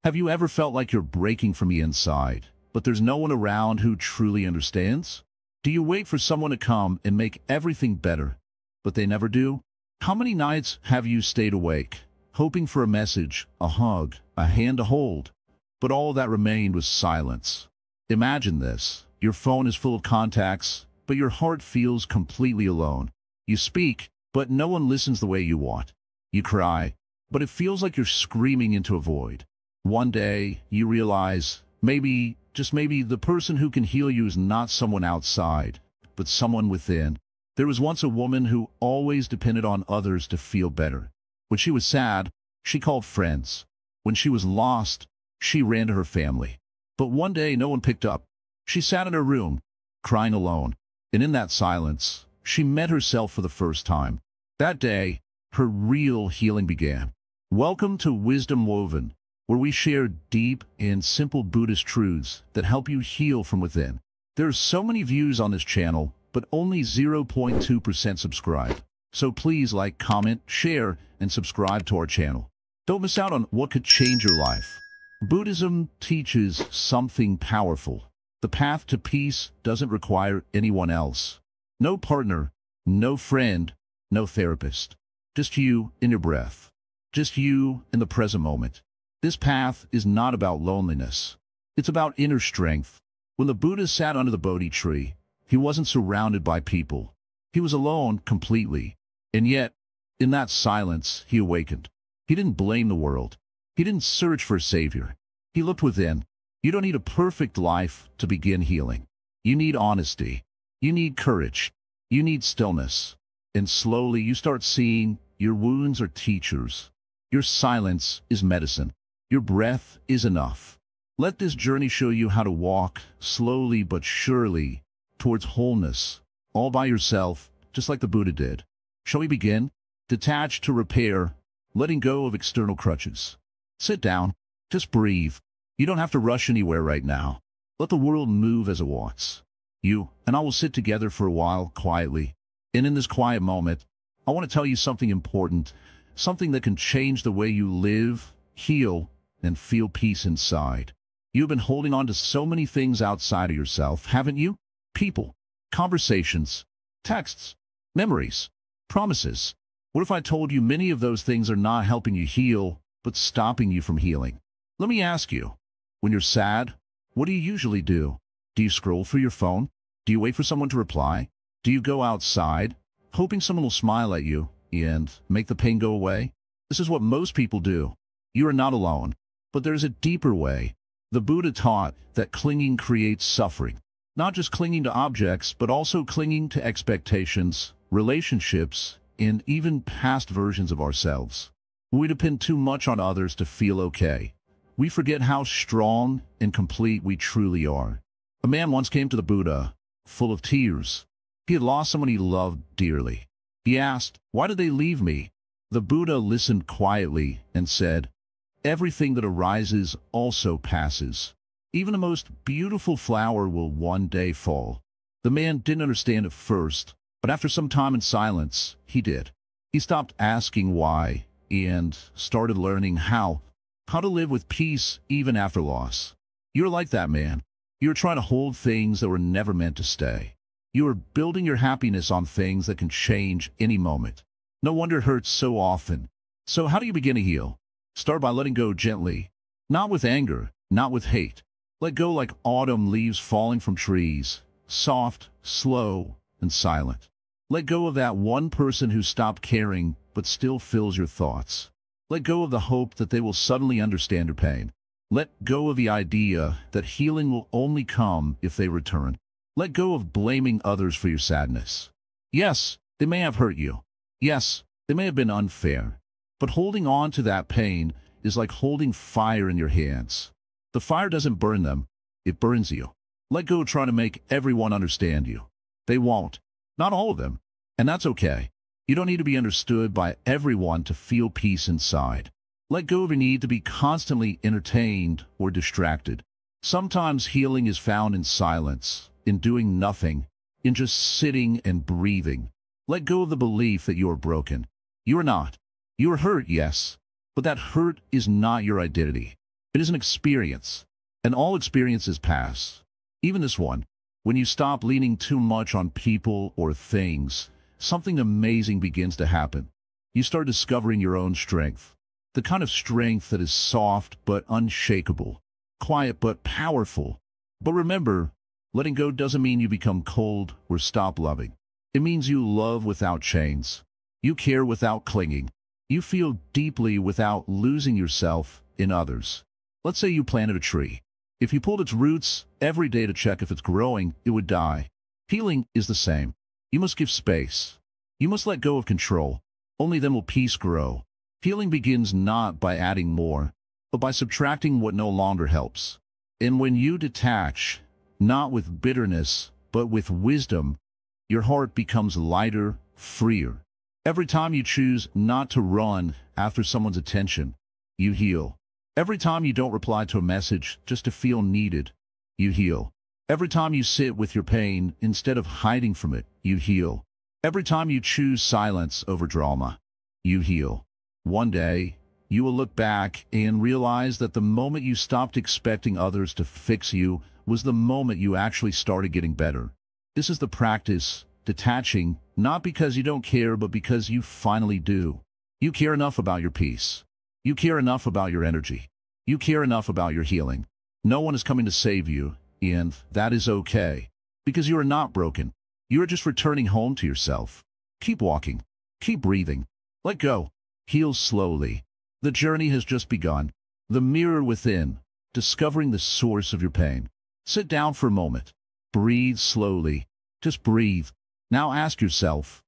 Have you ever felt like you're breaking from the inside, but there's no one around who truly understands? Do you wait for someone to come and make everything better, but they never do? How many nights have you stayed awake, hoping for a message, a hug, a hand to hold, but all that remained was silence? Imagine this. Your phone is full of contacts, but your heart feels completely alone. You speak, but no one listens the way you want. You cry, but it feels like you're screaming into a void. One day, you realize, maybe, just maybe, the person who can heal you is not someone outside, but someone within. There was once a woman who always depended on others to feel better. When she was sad, she called friends. When she was lost, she ran to her family. But one day, no one picked up. She sat in her room, crying alone, and in that silence, she met herself for the first time. That day, her real healing began. Welcome to Wisdom Woven, where we share deep and simple Buddhist truths that help you heal from within. There are so many views on this channel, but only 0.2% subscribe. So please like, comment, share, and subscribe to our channel. Don't miss out on what could change your life. Buddhism teaches something powerful. The path to peace doesn't require anyone else. No partner, no friend, no therapist. Just you in your breath. Just you in the present moment. This path is not about loneliness. It's about inner strength. When the Buddha sat under the Bodhi tree, he wasn't surrounded by people. He was alone completely. And yet, in that silence, he awakened. He didn't blame the world. He didn't search for a savior. He looked within. You don't need a perfect life to begin healing. You need honesty. You need courage. You need stillness. And slowly you start seeing your wounds are teachers. Your silence is medicine. Your breath is enough. Let this journey show you how to walk slowly but surely towards wholeness, all by yourself, just like the Buddha did. Shall we begin? Detach to repair, letting go of external crutches. Sit down. Just breathe. You don't have to rush anywhere right now. Let the world move as it walks. You and I will sit together for a while, quietly. And in this quiet moment, I want to tell you something important, something that can change the way you live, heal, and feel peace inside. You've been holding on to so many things outside of yourself, haven't you? People, conversations, texts, memories, promises. What if I told you many of those things are not helping you heal, but stopping you from healing? Let me ask you, when you're sad, what do you usually do? Do you scroll through your phone? Do you wait for someone to reply? Do you go outside, hoping someone will smile at you and make the pain go away? This is what most people do. You are not alone, but there's a deeper way. The Buddha taught that clinging creates suffering. Not just clinging to objects, but also clinging to expectations, relationships, and even past versions of ourselves. We depend too much on others to feel okay. We forget how strong and complete we truly are. A man once came to the Buddha, full of tears. He had lost someone he loved dearly. He asked, "Why did they leave me?" The Buddha listened quietly and said, "Everything that arises also passes. Even the most beautiful flower will one day fall." The man didn't understand at first, but after some time in silence, he did. He stopped asking why and started learning how to live with peace even after loss. You're like that man. You're trying to hold things that were never meant to stay. You are building your happiness on things that can change any moment. No wonder it hurts so often. So how do you begin to heal? Start by letting go gently. Not with anger, not with hate. Let go like autumn leaves falling from trees, soft, slow, and silent. Let go of that one person who stopped caring but still fills your thoughts. Let go of the hope that they will suddenly understand your pain. Let go of the idea that healing will only come if they return. Let go of blaming others for your sadness. Yes, they may have hurt you. Yes, they may have been unfair. But holding on to that pain is like holding fire in your hands. The fire doesn't burn them, it burns you. Let go of trying to make everyone understand you. They won't. Not all of them. And that's okay. You don't need to be understood by everyone to feel peace inside. Let go of your need to be constantly entertained or distracted. Sometimes healing is found in silence, in doing nothing, in just sitting and breathing. Let go of the belief that you are broken. You are not. You are hurt, yes, but that hurt is not your identity. It is an experience, and all experiences pass. Even this one. When you stop leaning too much on people or things, something amazing begins to happen. You start discovering your own strength. The kind of strength that is soft but unshakable, quiet but powerful. But remember, letting go doesn't mean you become cold or stop loving. It means you love without chains. You care without clinging. You feel deeply without losing yourself in others. Let's say you planted a tree. If you pulled its roots every day to check if it's growing, it would die. Healing is the same. You must give space. You must let go of control. Only then will peace grow. Healing begins not by adding more, but by subtracting what no longer helps. And when you detach, not with bitterness, but with wisdom, your heart becomes lighter, freer. Every time you choose not to run after someone's attention, you heal. Every time you don't reply to a message just to feel needed, you heal. Every time you sit with your pain instead of hiding from it, you heal. Every time you choose silence over drama, you heal. One day, you will look back and realize that the moment you stopped expecting others to fix you was the moment you actually started getting better. This is the practice, detaching, not because you don't care, but because you finally do. You care enough about your peace. You care enough about your energy. You care enough about your healing. No one is coming to save you, and that is okay, because you are not broken. You are just returning home to yourself. Keep walking. Keep breathing. Let go. Heal slowly. The journey has just begun. The mirror within, discovering the source of your pain. Sit down for a moment. Breathe slowly. Just breathe. Now ask yourself,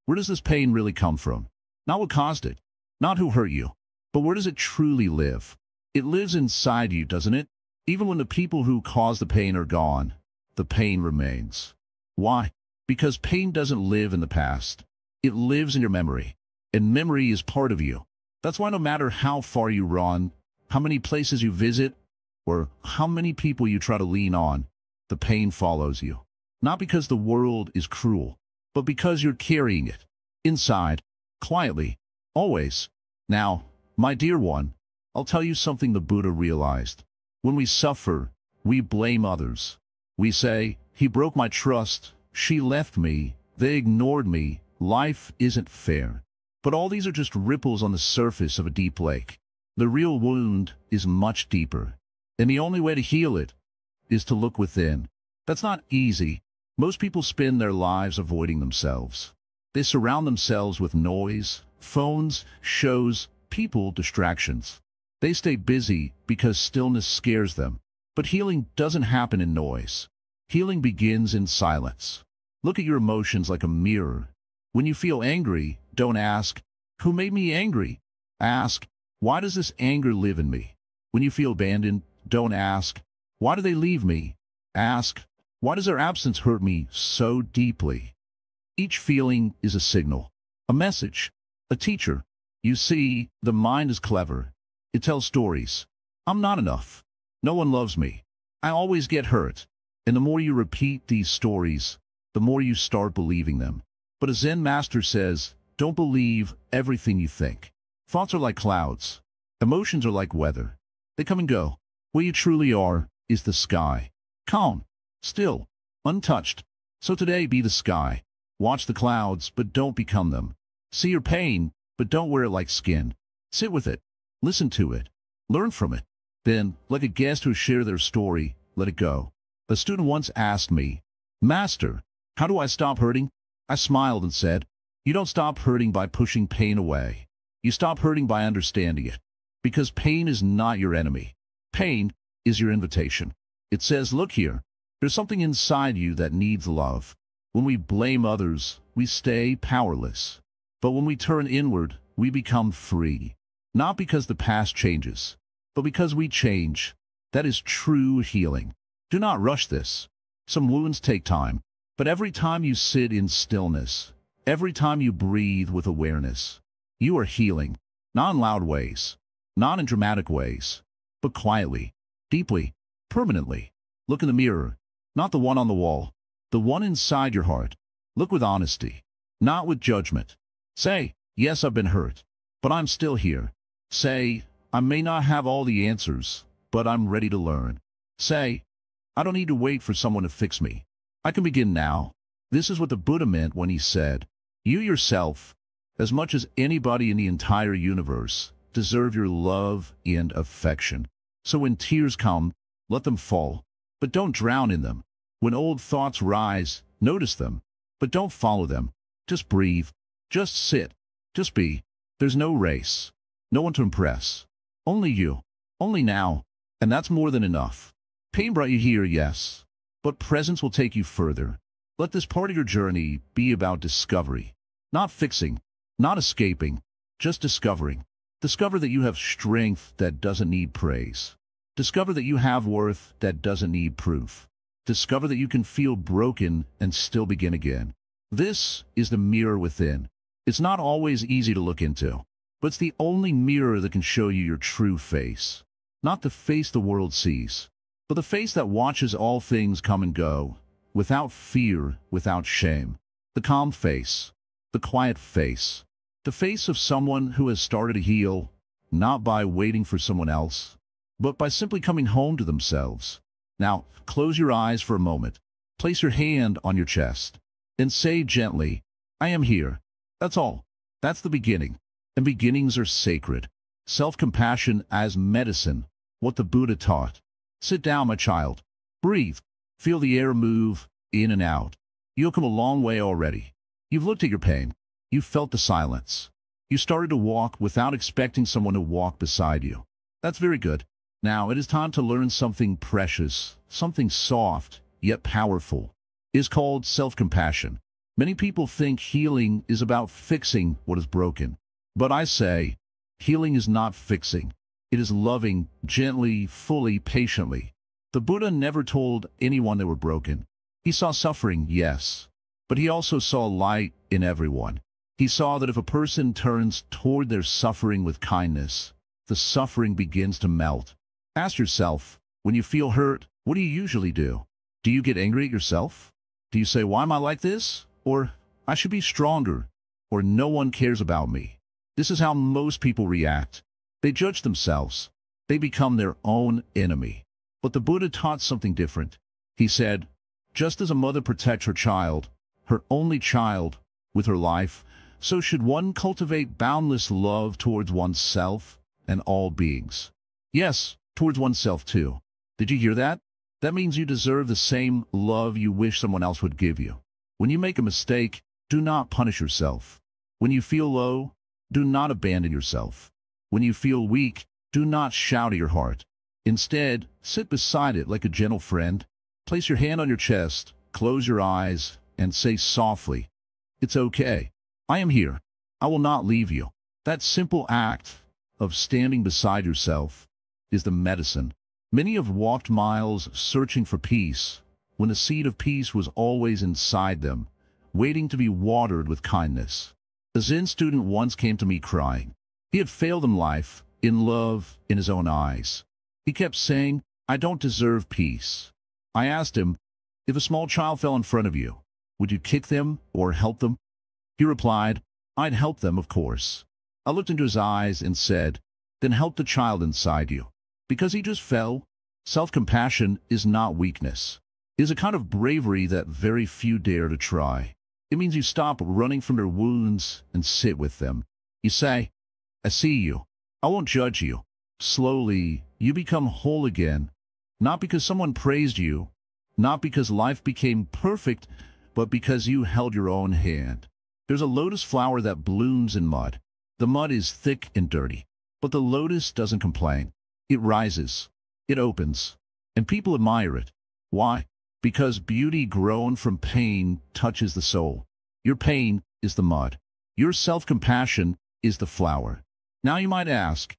where does this pain really come from? Not what caused it. Not who hurt you. But where does it truly live? It lives inside you, doesn't it? Even when the people who caused the pain are gone, the pain remains. Why? Because pain doesn't live in the past. It lives in your memory. And memory is part of you. That's why no matter how far you run, how many places you visit, or how many people you try to lean on, the pain follows you. Not because the world is cruel, but because you're carrying it. Inside, quietly, always. Now, my dear one, I'll tell you something the Buddha realized. When we suffer, we blame others. We say, he broke my trust, she left me, they ignored me, life isn't fair. But all these are just ripples on the surface of a deep lake. The real wound is much deeper. And the only way to heal it is to look within. That's not easy. Most people spend their lives avoiding themselves. They surround themselves with noise, phones, shows, people, distractions. They stay busy because stillness scares them. But healing doesn't happen in noise. Healing begins in silence. Look at your emotions like a mirror. When you feel angry, don't ask, who made me angry? Ask, why does this anger live in me? When you feel abandoned, don't ask, why do they leave me? Ask, why does their absence hurt me so deeply? Each feeling is a signal, a message, a teacher. You see, the mind is clever. It tells stories. I'm not enough. No one loves me. I always get hurt. And the more you repeat these stories, the more you start believing them. But a Zen Master says, don't believe everything you think. Thoughts are like clouds. Emotions are like weather. They come and go. Where you truly are is the sky. Calm, still, untouched. So today be the sky. Watch the clouds, but don't become them. See your pain, but don't wear it like skin. Sit with it. Listen to it. Learn from it. Then, like a guest who shared their story, let it go. A student once asked me, Master, how do I stop hurting? I smiled and said, you don't stop hurting by pushing pain away. You stop hurting by understanding it. Because pain is not your enemy. Pain is your invitation. It says, look here, there's something inside you that needs love. When we blame others, we stay powerless. But when we turn inward, we become free. Not because the past changes, but because we change. That is true healing. Do not rush this. Some wounds take time. But every time you sit in stillness, every time you breathe with awareness, you are healing. Not in loud ways, not in dramatic ways, but quietly, deeply, permanently. Look in the mirror, not the one on the wall, the one inside your heart. Look with honesty, not with judgment. Say, yes, I've been hurt, but I'm still here. Say, I may not have all the answers, but I'm ready to learn. Say, I don't need to wait for someone to fix me. I can begin now. This is what the Buddha meant when he said, you yourself, as much as anybody in the entire universe, deserve your love and affection. So when tears come, let them fall, but don't drown in them. When old thoughts rise, notice them, but don't follow them. Just breathe. Just sit. Just be. There's no race. No one to impress. Only you. Only now. And that's more than enough. Pain brought you here, yes. But presence will take you further. Let this part of your journey be about discovery. Not fixing. Not escaping. Just discovering. Discover that you have strength that doesn't need praise. Discover that you have worth that doesn't need proof. Discover that you can feel broken and still begin again. This is the mirror within. It's not always easy to look into, but it's the only mirror that can show you your true face. Not the face the world sees, but the face that watches all things come and go, without fear, without shame. The calm face, the quiet face, the face of someone who has started to heal, not by waiting for someone else, but by simply coming home to themselves. Now, close your eyes for a moment. Place your hand on your chest and say gently, I am here. That's all. That's the beginning. And beginnings are sacred. Self-compassion as medicine, what the Buddha taught. Sit down, my child. Breathe. Feel the air move in and out. You'll come a long way already. You've looked at your pain. You've felt the silence. You started to walk without expecting someone to walk beside you. That's very good. Now it is time to learn something precious, something soft, yet powerful. It is called self-compassion. Many people think healing is about fixing what is broken. But I say, healing is not fixing. It is loving, gently, fully, patiently. The Buddha never told anyone they were broken. He saw suffering, yes, but he also saw light in everyone. He saw that if a person turns toward their suffering with kindness, the suffering begins to melt. Ask yourself, when you feel hurt, what do you usually do? Do you get angry at yourself? Do you say, why am I like this? Or, I should be stronger? Or, no one cares about me? This is how most people react. They judge themselves. They become their own enemy. But the Buddha taught something different. He said, just as a mother protects her child, her only child, with her life, so should one cultivate boundless love towards oneself and all beings. Yes, towards oneself too. Did you hear that? That means you deserve the same love you wish someone else would give you. When you make a mistake, do not punish yourself. When you feel low, do not abandon yourself. When you feel weak, do not shout at your heart. Instead, sit beside it like a gentle friend. Place your hand on your chest, close your eyes, and say softly, it's okay. I am here. I will not leave you. That simple act of standing beside yourself is the medicine. Many have walked miles searching for peace, when the seed of peace was always inside them, waiting to be watered with kindness. A Zen student once came to me crying. He had failed in life, in love, in his own eyes. He kept saying, I don't deserve peace. I asked him, if a small child fell in front of you, would you kick them or help them? He replied, I'd help them, of course. I looked into his eyes and said, then help the child inside you. Because he just fell. Self-compassion is not weakness. It is a kind of bravery that very few dare to try. It means you stop running from their wounds and sit with them. You say, I see you. I won't judge you. Slowly, you become whole again. Not because someone praised you, not because life became perfect, but because you held your own hand. There's a lotus flower that blooms in mud. The mud is thick and dirty, but the lotus doesn't complain. It rises, it opens, and people admire it. Why? Because beauty grown from pain touches the soul. Your pain is the mud. Your self-compassion is the flower. Now you might ask,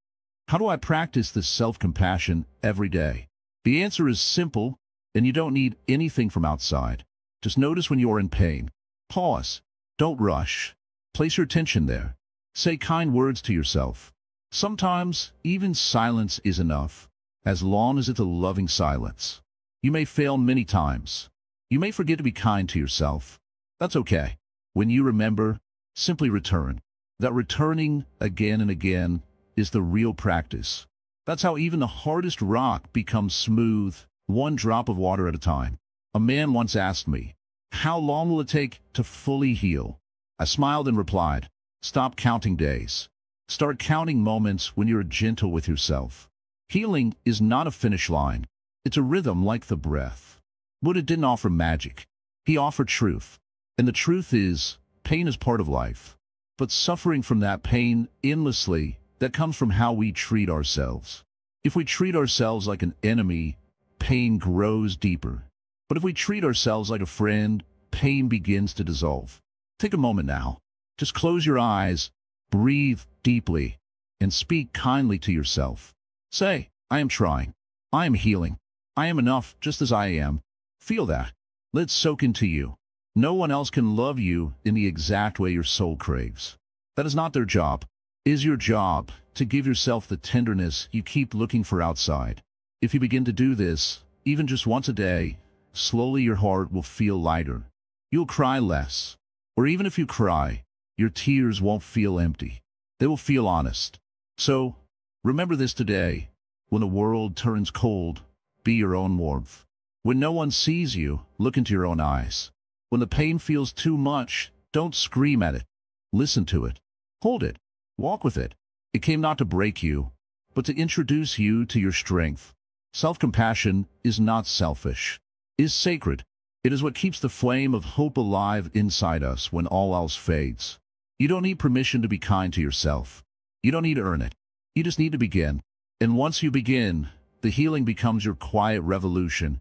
how do I practice this self-compassion every day? The answer is simple, and you don't need anything from outside. Just notice when you're in pain. Pause. Don't rush. Place your attention there. Say kind words to yourself. Sometimes, even silence is enough, as long as it's a loving silence. You may fail many times. You may forget to be kind to yourself. That's okay. When you remember, simply return. That returning again and again is the real practice. That's how even the hardest rock becomes smooth, one drop of water at a time. A man once asked me, "How long will it take to fully heal?" I smiled and replied, "Stop counting days. Start counting moments when you're gentle with yourself." Healing is not a finish line. It's a rhythm like the breath. Buddha didn't offer magic. He offered truth. And the truth is, pain is part of life. But suffering from that pain endlessly, that comes from how we treat ourselves. If we treat ourselves like an enemy, pain grows deeper. But if we treat ourselves like a friend, pain begins to dissolve. Take a moment now. Just close your eyes, breathe deeply, and speak kindly to yourself. Say, "I am trying. I am healing. I am enough just as I am." Feel that. Let it soak into you. No one else can love you in the exact way your soul craves. That is not their job. It is your job to give yourself the tenderness you keep looking for outside. If you begin to do this, even just once a day, slowly your heart will feel lighter. You'll cry less. Or even if you cry, your tears won't feel empty. They will feel honest. So, remember this today. When the world turns cold, be your own warmth. When no one sees you, look into your own eyes. When the pain feels too much, don't scream at it. Listen to it. Hold it. Walk with it. It came not to break you, but to introduce you to your strength. Self-compassion is not selfish. It is sacred. It is what keeps the flame of hope alive inside us when all else fades. You don't need permission to be kind to yourself. You don't need to earn it. You just need to begin. And once you begin, the healing becomes your quiet revolution.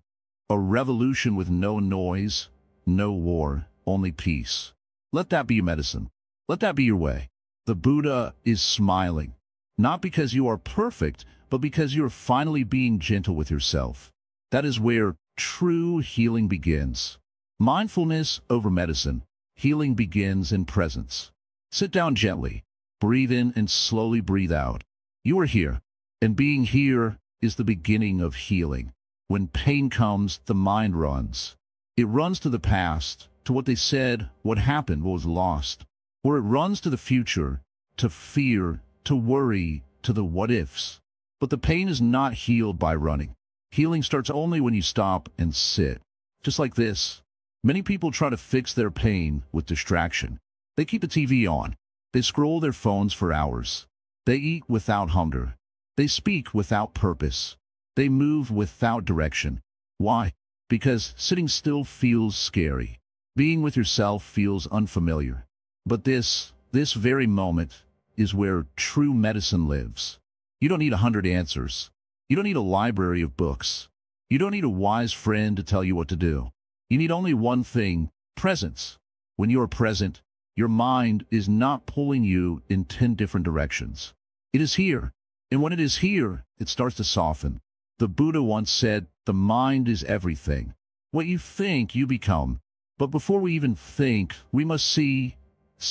A revolution with no noise, no war, only peace. Let that be your medicine. Let that be your way. The Buddha is smiling, not because you are perfect, but because you are finally being gentle with yourself. That is where true healing begins. Mindfulness over medicine. Healing begins in presence. Sit down gently. Breathe in and slowly breathe out. You are here, and being here is the beginning of healing. When pain comes, the mind runs. It runs to the past, to what they said, what happened, what was lost. Or it runs to the future, to fear, to worry, to the what-ifs. But the pain is not healed by running. Healing starts only when you stop and sit. Just like this. Many people try to fix their pain with distraction. They keep the TV on. They scroll their phones for hours. They eat without hunger. They speak without purpose. They move without direction. Why? Because sitting still feels scary. Being with yourself feels unfamiliar. But this very moment is where true medicine lives. You don't need 100 answers. You don't need a library of books. You don't need a wise friend to tell you what to do. You need only one thing, presence. When you are present, your mind is not pulling you in 10 different directions. It is here. And when it is here, it starts to soften. The Buddha once said, "The mind is everything. What you think, you become." But before we even think, we must see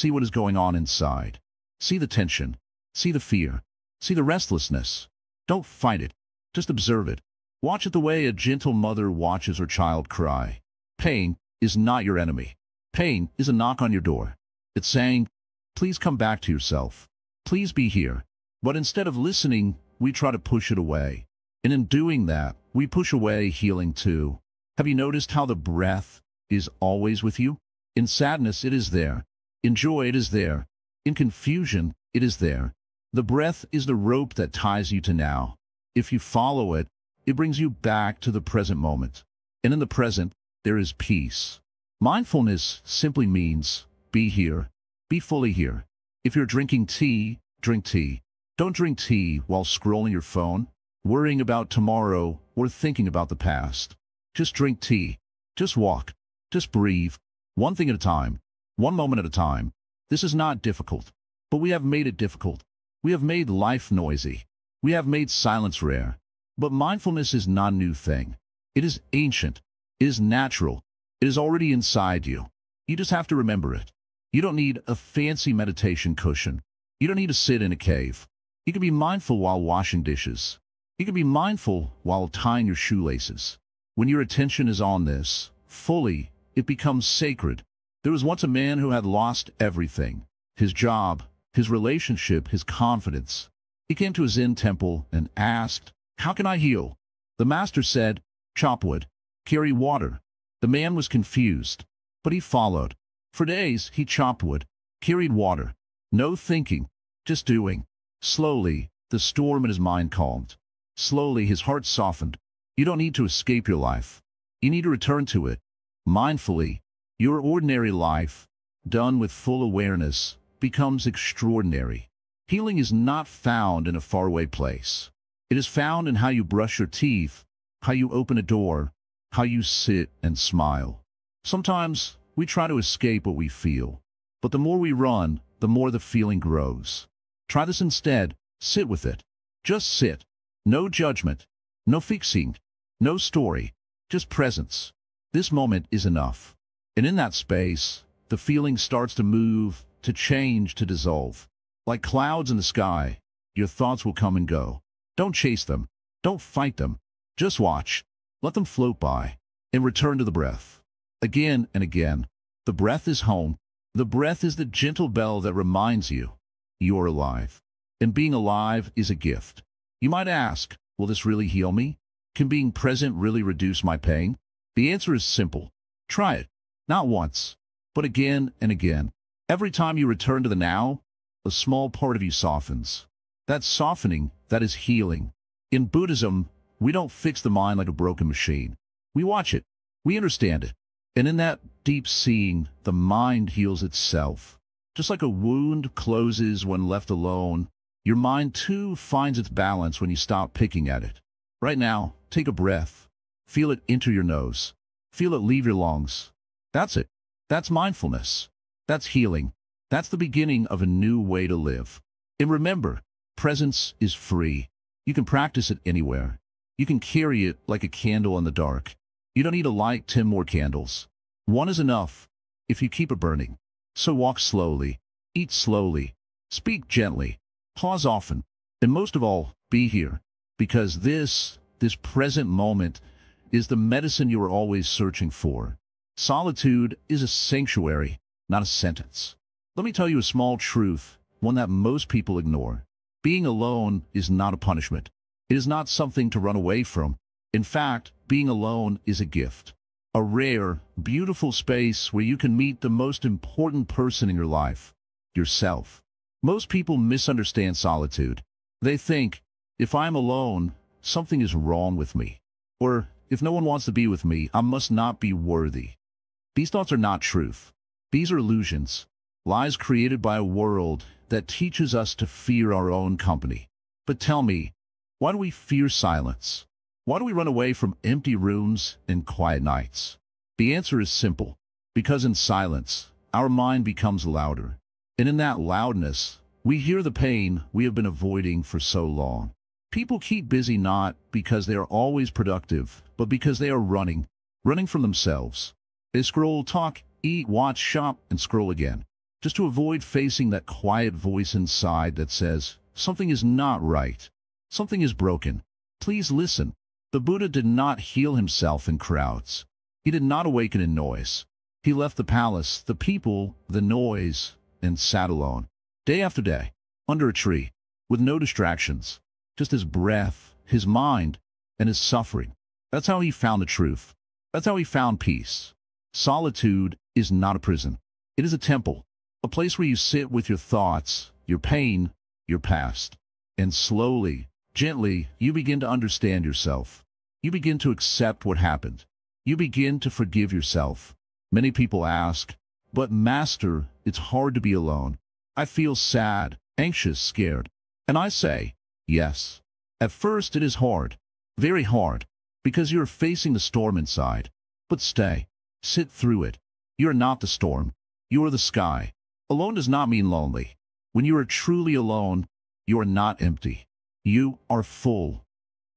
what is going on inside. See the tension. See the fear. See the restlessness. Don't fight it. Just observe it. Watch it the way a gentle mother watches her child cry. Pain is not your enemy. Pain is a knock on your door. It's saying, "Please come back to yourself. Please be here." But instead of listening, we try to push it away. And in doing that, we push away healing too. Have you noticed how the breath is always with you? In sadness, it is there. In joy, it is there. In confusion, it is there. The breath is the rope that ties you to now. If you follow it, it brings you back to the present moment. And in the present, there is peace. Mindfulness simply means be here, be fully here. If you're drinking tea, drink tea. Don't drink tea while scrolling your phone, worrying about tomorrow, or thinking about the past. Just drink tea. Just walk. Just breathe. One thing at a time. One moment at a time. This is not difficult, but we have made it difficult. We have made life noisy. We have made silence rare. But mindfulness is not a new thing. It is ancient. It is natural. It is already inside you. You just have to remember it. You don't need a fancy meditation cushion. You don't need to sit in a cave. You can be mindful while washing dishes. You can be mindful while tying your shoelaces. When your attention is on this, fully, it becomes sacred. There was once a man who had lost everything. His job, his relationship, his confidence. He came to a Zen temple and asked, "How can I heal?" The master said, "Chop wood, carry water." The man was confused, but he followed. For days, he chopped wood, carried water. No thinking, just doing. Slowly, the storm in his mind calmed. Slowly, his heart softened. You don't need to escape your life. You need to return to it. Mindfully, your ordinary life, done with full awareness, becomes extraordinary. Healing is not found in a faraway place. It is found in how you brush your teeth, how you open a door, how you sit and smile. Sometimes we try to escape what we feel, but the more we run, the more the feeling grows. Try this instead. Sit with it. Just sit. No judgment, no fixing, no story, just presence. This moment is enough. And in that space, the feeling starts to move, to change, to dissolve. Like clouds in the sky, your thoughts will come and go. Don't chase them. Don't fight them. Just watch. Let them float by and return to the breath. Again and again. The breath is home. The breath is the gentle bell that reminds you you're alive. And being alive is a gift. You might ask, will this really heal me? Can being present really reduce my pain? The answer is simple. Try it. Not once, but again and again. Every time you return to the now, a small part of you softens. That softening, that is healing. In Buddhism, we don't fix the mind like a broken machine. We watch it. We understand it. And in that deep seeing, the mind heals itself. Just like a wound closes when left alone, your mind too finds its balance when you stop picking at it. Right now, take a breath. Feel it enter your nose. Feel it leave your lungs. That's it. That's mindfulness. That's healing. That's the beginning of a new way to live. And remember, presence is free. You can practice it anywhere. You can carry it like a candle in the dark. You don't need to light 10 more candles. One is enough if you keep it burning. So walk slowly, eat slowly, speak gently, pause often, and most of all, be here. Because this present moment is the medicine you are always searching for. Solitude is a sanctuary, not a sentence. Let me tell you a small truth, one that most people ignore. Being alone is not a punishment. It is not something to run away from. In fact, being alone is a gift. A rare, beautiful space where you can meet the most important person in your life, yourself. Most people misunderstand solitude. They think, if I'm alone, something is wrong with me. Or, if no one wants to be with me, I must not be worthy. These thoughts are not truth. These are illusions, lies created by a world that teaches us to fear our own company. But tell me, why do we fear silence? Why do we run away from empty rooms and quiet nights? The answer is simple. Because in silence, our mind becomes louder. And in that loudness, we hear the pain we have been avoiding for so long. People keep busy not because they are always productive, but because they are running from themselves. They scroll, talk, eat, watch, shop, and scroll again, just to avoid facing that quiet voice inside that says, something is not right. Something is broken. Please listen. The Buddha did not heal himself in crowds. He did not awaken in noise. He left the palace, the people, the noise, and sat alone, day after day, under a tree, with no distractions, just his breath, his mind, and his suffering. That's how he found the truth. That's how he found peace. Solitude is not a prison. It is a temple, a place where you sit with your thoughts, your pain, your past. And slowly, gently, you begin to understand yourself. You begin to accept what happened. You begin to forgive yourself. Many people ask, but Master, it's hard to be alone. I feel sad, anxious, scared. And I say, yes. At first it is hard, very hard, because you are facing the storm inside. But stay. Sit through it. You are not the storm. You are the sky. Alone does not mean lonely. When you are truly alone, you are not empty. You are full.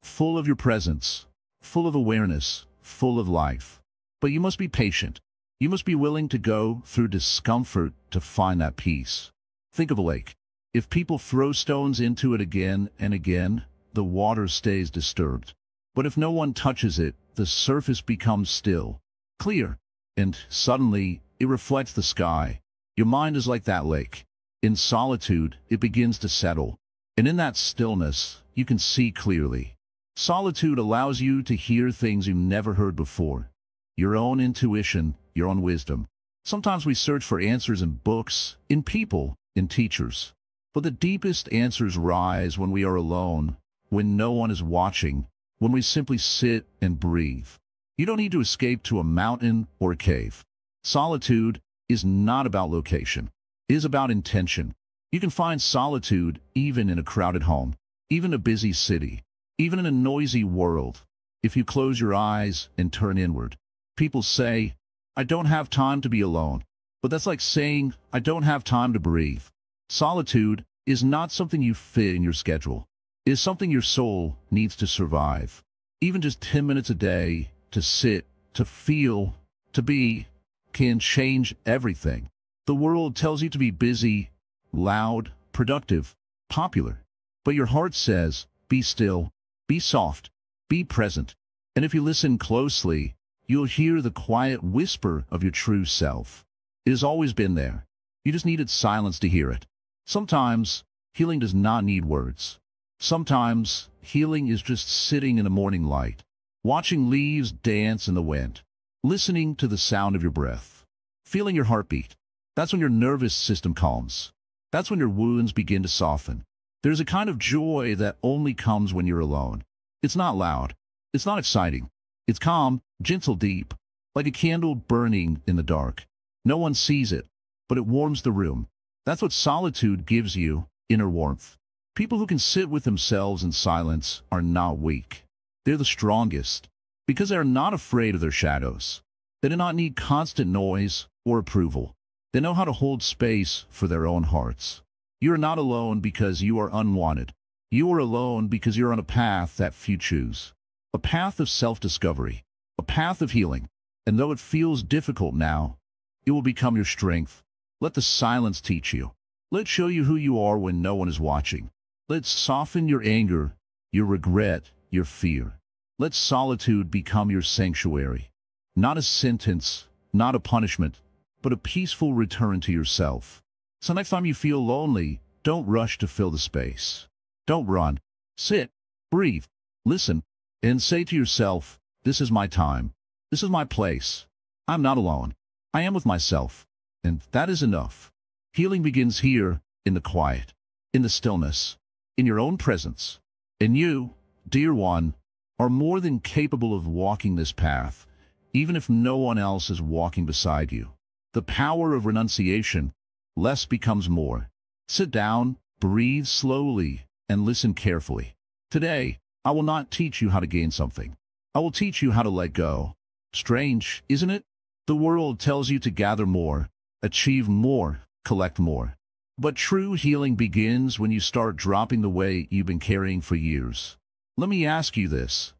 Full of your presence. Full of awareness. Full of life. But you must be patient. You must be willing to go through discomfort to find that peace. Think of a lake. If people throw stones into it again and again, the water stays disturbed. But if no one touches it, the surface becomes still, clear, and suddenly it reflects the sky. Your mind is like that lake. In solitude, it begins to settle. And in that stillness, you can see clearly. Solitude allows you to hear things you never heard before. Your own intuition, your own wisdom. Sometimes we search for answers in books, in people, in teachers. But the deepest answers rise when we are alone, when no one is watching, when we simply sit and breathe. You don't need to escape to a mountain or a cave. Solitude is not about location. It is about intention. You can find solitude even in a crowded home, even a busy city, even in a noisy world. If you close your eyes and turn inward. People say, I don't have time to be alone. But that's like saying, I don't have time to breathe. Solitude is not something you fit in your schedule. It is something your soul needs to survive. Even just 10 minutes a day, to sit, to feel, to be, can change everything. The world tells you to be busy, loud, productive, popular. But your heart says, be still, be soft, be present. And if you listen closely, you'll hear the quiet whisper of your true self. It has always been there. You just needed silence to hear it. Sometimes, healing does not need words. Sometimes, healing is just sitting in the morning light, watching leaves dance in the wind, listening to the sound of your breath, feeling your heartbeat. That's when your nervous system calms. That's when your wounds begin to soften. There's a kind of joy that only comes when you're alone. It's not loud. It's not exciting. It's calm, gentle, deep, like a candle burning in the dark. No one sees it, but it warms the room. That's what solitude gives you, inner warmth. People who can sit with themselves in silence are not weak. They're the strongest, because they are not afraid of their shadows. They do not need constant noise or approval. They know how to hold space for their own hearts. You are not alone because you are unwanted. You are alone because you're on a path that few choose. A path of self-discovery, a path of healing. And though it feels difficult now, it will become your strength. Let the silence teach you. Let it show you who you are when no one is watching. Let it soften your anger, your regret, your fear. Let solitude become your sanctuary. Not a sentence, not a punishment, but a peaceful return to yourself. So next time you feel lonely, don't rush to fill the space. Don't run. Sit, breathe, listen, and say to yourself, this is my time. This is my place. I'm not alone. I am with myself. And that is enough. Healing begins here, in the quiet, in the stillness, in your own presence. And you, dear one, are more than capable of walking this path, even if no one else is walking beside you. The power of renunciation, less becomes more. Sit down, breathe slowly, and listen carefully. Today, I will not teach you how to gain something. I will teach you how to let go. Strange, isn't it? The world tells you to gather more, achieve more, collect more. But true healing begins when you start dropping the weight you've been carrying for years. Let me ask you this.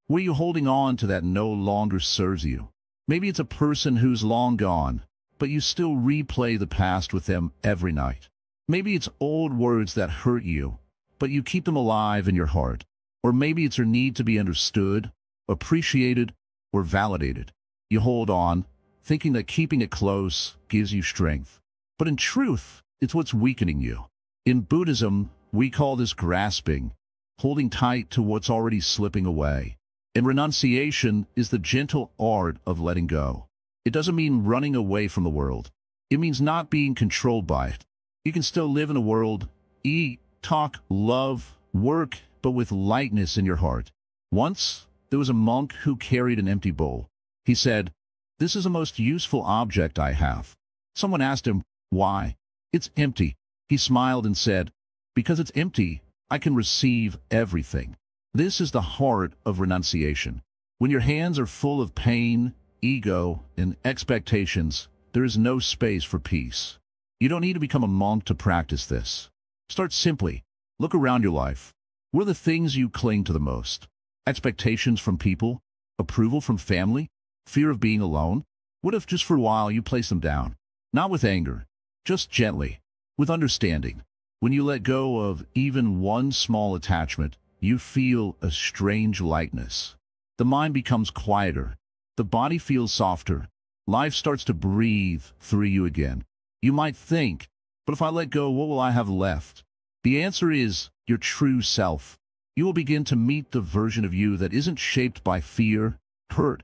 Were you holding on to that no longer serves you? Maybe it's a person who's long gone, but you still replay the past with them every night. Maybe it's old words that hurt you, but you keep them alive in your heart. Or maybe it's your need to be understood, appreciated, or validated. You hold on, thinking that keeping it close gives you strength. But in truth, it's what's weakening you. In Buddhism, we call this grasping, holding tight to what's already slipping away. And renunciation is the gentle art of letting go. It doesn't mean running away from the world. It means not being controlled by it. You can still live in a world, eat, talk, love, work, but with lightness in your heart. Once, there was a monk who carried an empty bowl. He said, "This is the most useful object I have." Someone asked him, "Why?" "It's empty." He smiled and said, "Because it's empty, I can receive everything." This is the heart of renunciation. When your hands are full of pain, ego, and expectations, there is no space for peace. You don't need to become a monk to practice this. Start simply. Look around your life. What are the things you cling to the most? Expectations from people? Approval from family? Fear of being alone? What if just for a while you place them down? Not with anger, just gently, with understanding. When you let go of even one small attachment, you feel a strange lightness. The mind becomes quieter. The body feels softer. Life starts to breathe through you again. You might think, but if I let go, what will I have left? The answer is your true self. You will begin to meet the version of you that isn't shaped by fear, hurt,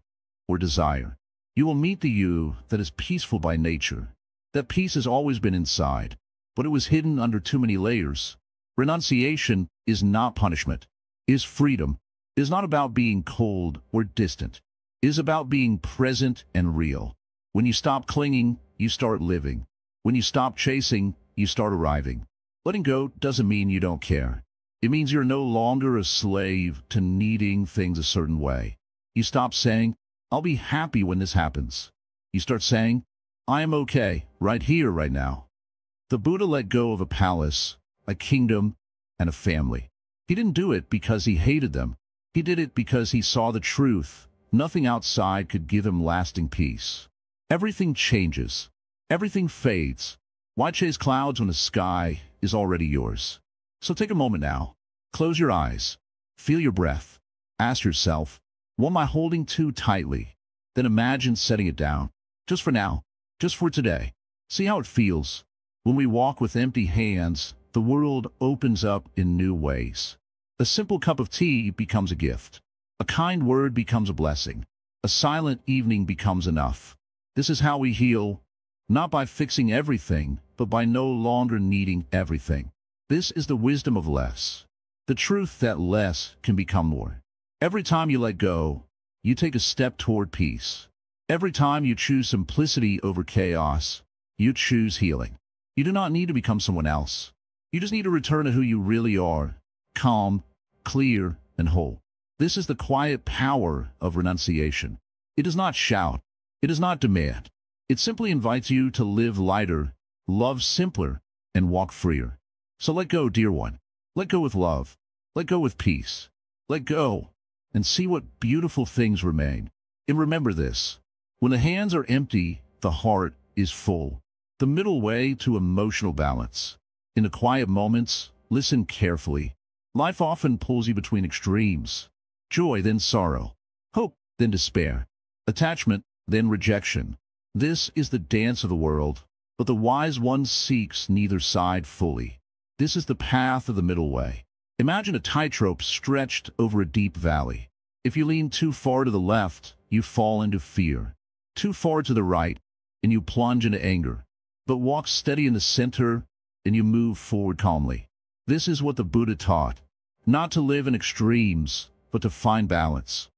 or desire. You will meet the you that is peaceful by nature. That peace has always been inside, but it was hidden under too many layers. Renunciation is not punishment, is freedom. It is not about being cold or distant. It is about being present and real. When you stop clinging, you start living. When you stop chasing, you start arriving. Letting go doesn't mean you don't care. It means you're no longer a slave to needing things a certain way. You stop saying, I'll be happy when this happens. You start saying, I am okay, right here, right now. The Buddha let go of a palace, a kingdom, and a family. He didn't do it because he hated them. He did it because he saw the truth. Nothing outside could give him lasting peace. Everything changes. Everything fades. Why chase clouds when the sky is already yours? So take a moment now. Close your eyes. Feel your breath. Ask yourself, what am I holding too tightly? Then imagine setting it down. Just for now. Just for today. See how it feels. When we walk with empty hands, the world opens up in new ways. A simple cup of tea becomes a gift. A kind word becomes a blessing. A silent evening becomes enough. This is how we heal, not by fixing everything, but by no longer needing everything. This is the wisdom of less. The truth that less can become more. Every time you let go, you take a step toward peace. Every time you choose simplicity over chaos, you choose healing. You do not need to become someone else. You just need to return to who you really are, calm, clear, and whole. This is the quiet power of renunciation. It does not shout. It does not demand. It simply invites you to live lighter, love simpler, and walk freer. So let go, dear one. Let go with love. Let go with peace. Let go, and see what beautiful things remain. And remember this. When the hands are empty, the heart is full. The middle way to emotional balance. In the quiet moments, listen carefully. Life often pulls you between extremes. Joy, then sorrow. Hope, then despair. Attachment, then rejection. This is the dance of the world, but the wise one seeks neither side fully. This is the path of the middle way. Imagine a tightrope stretched over a deep valley. If you lean too far to the left, you fall into fear. Too far to the right, and you plunge into anger. But walk steady in the center, and you move forward calmly. This is what the Buddha taught. Not to live in extremes, but to find balance.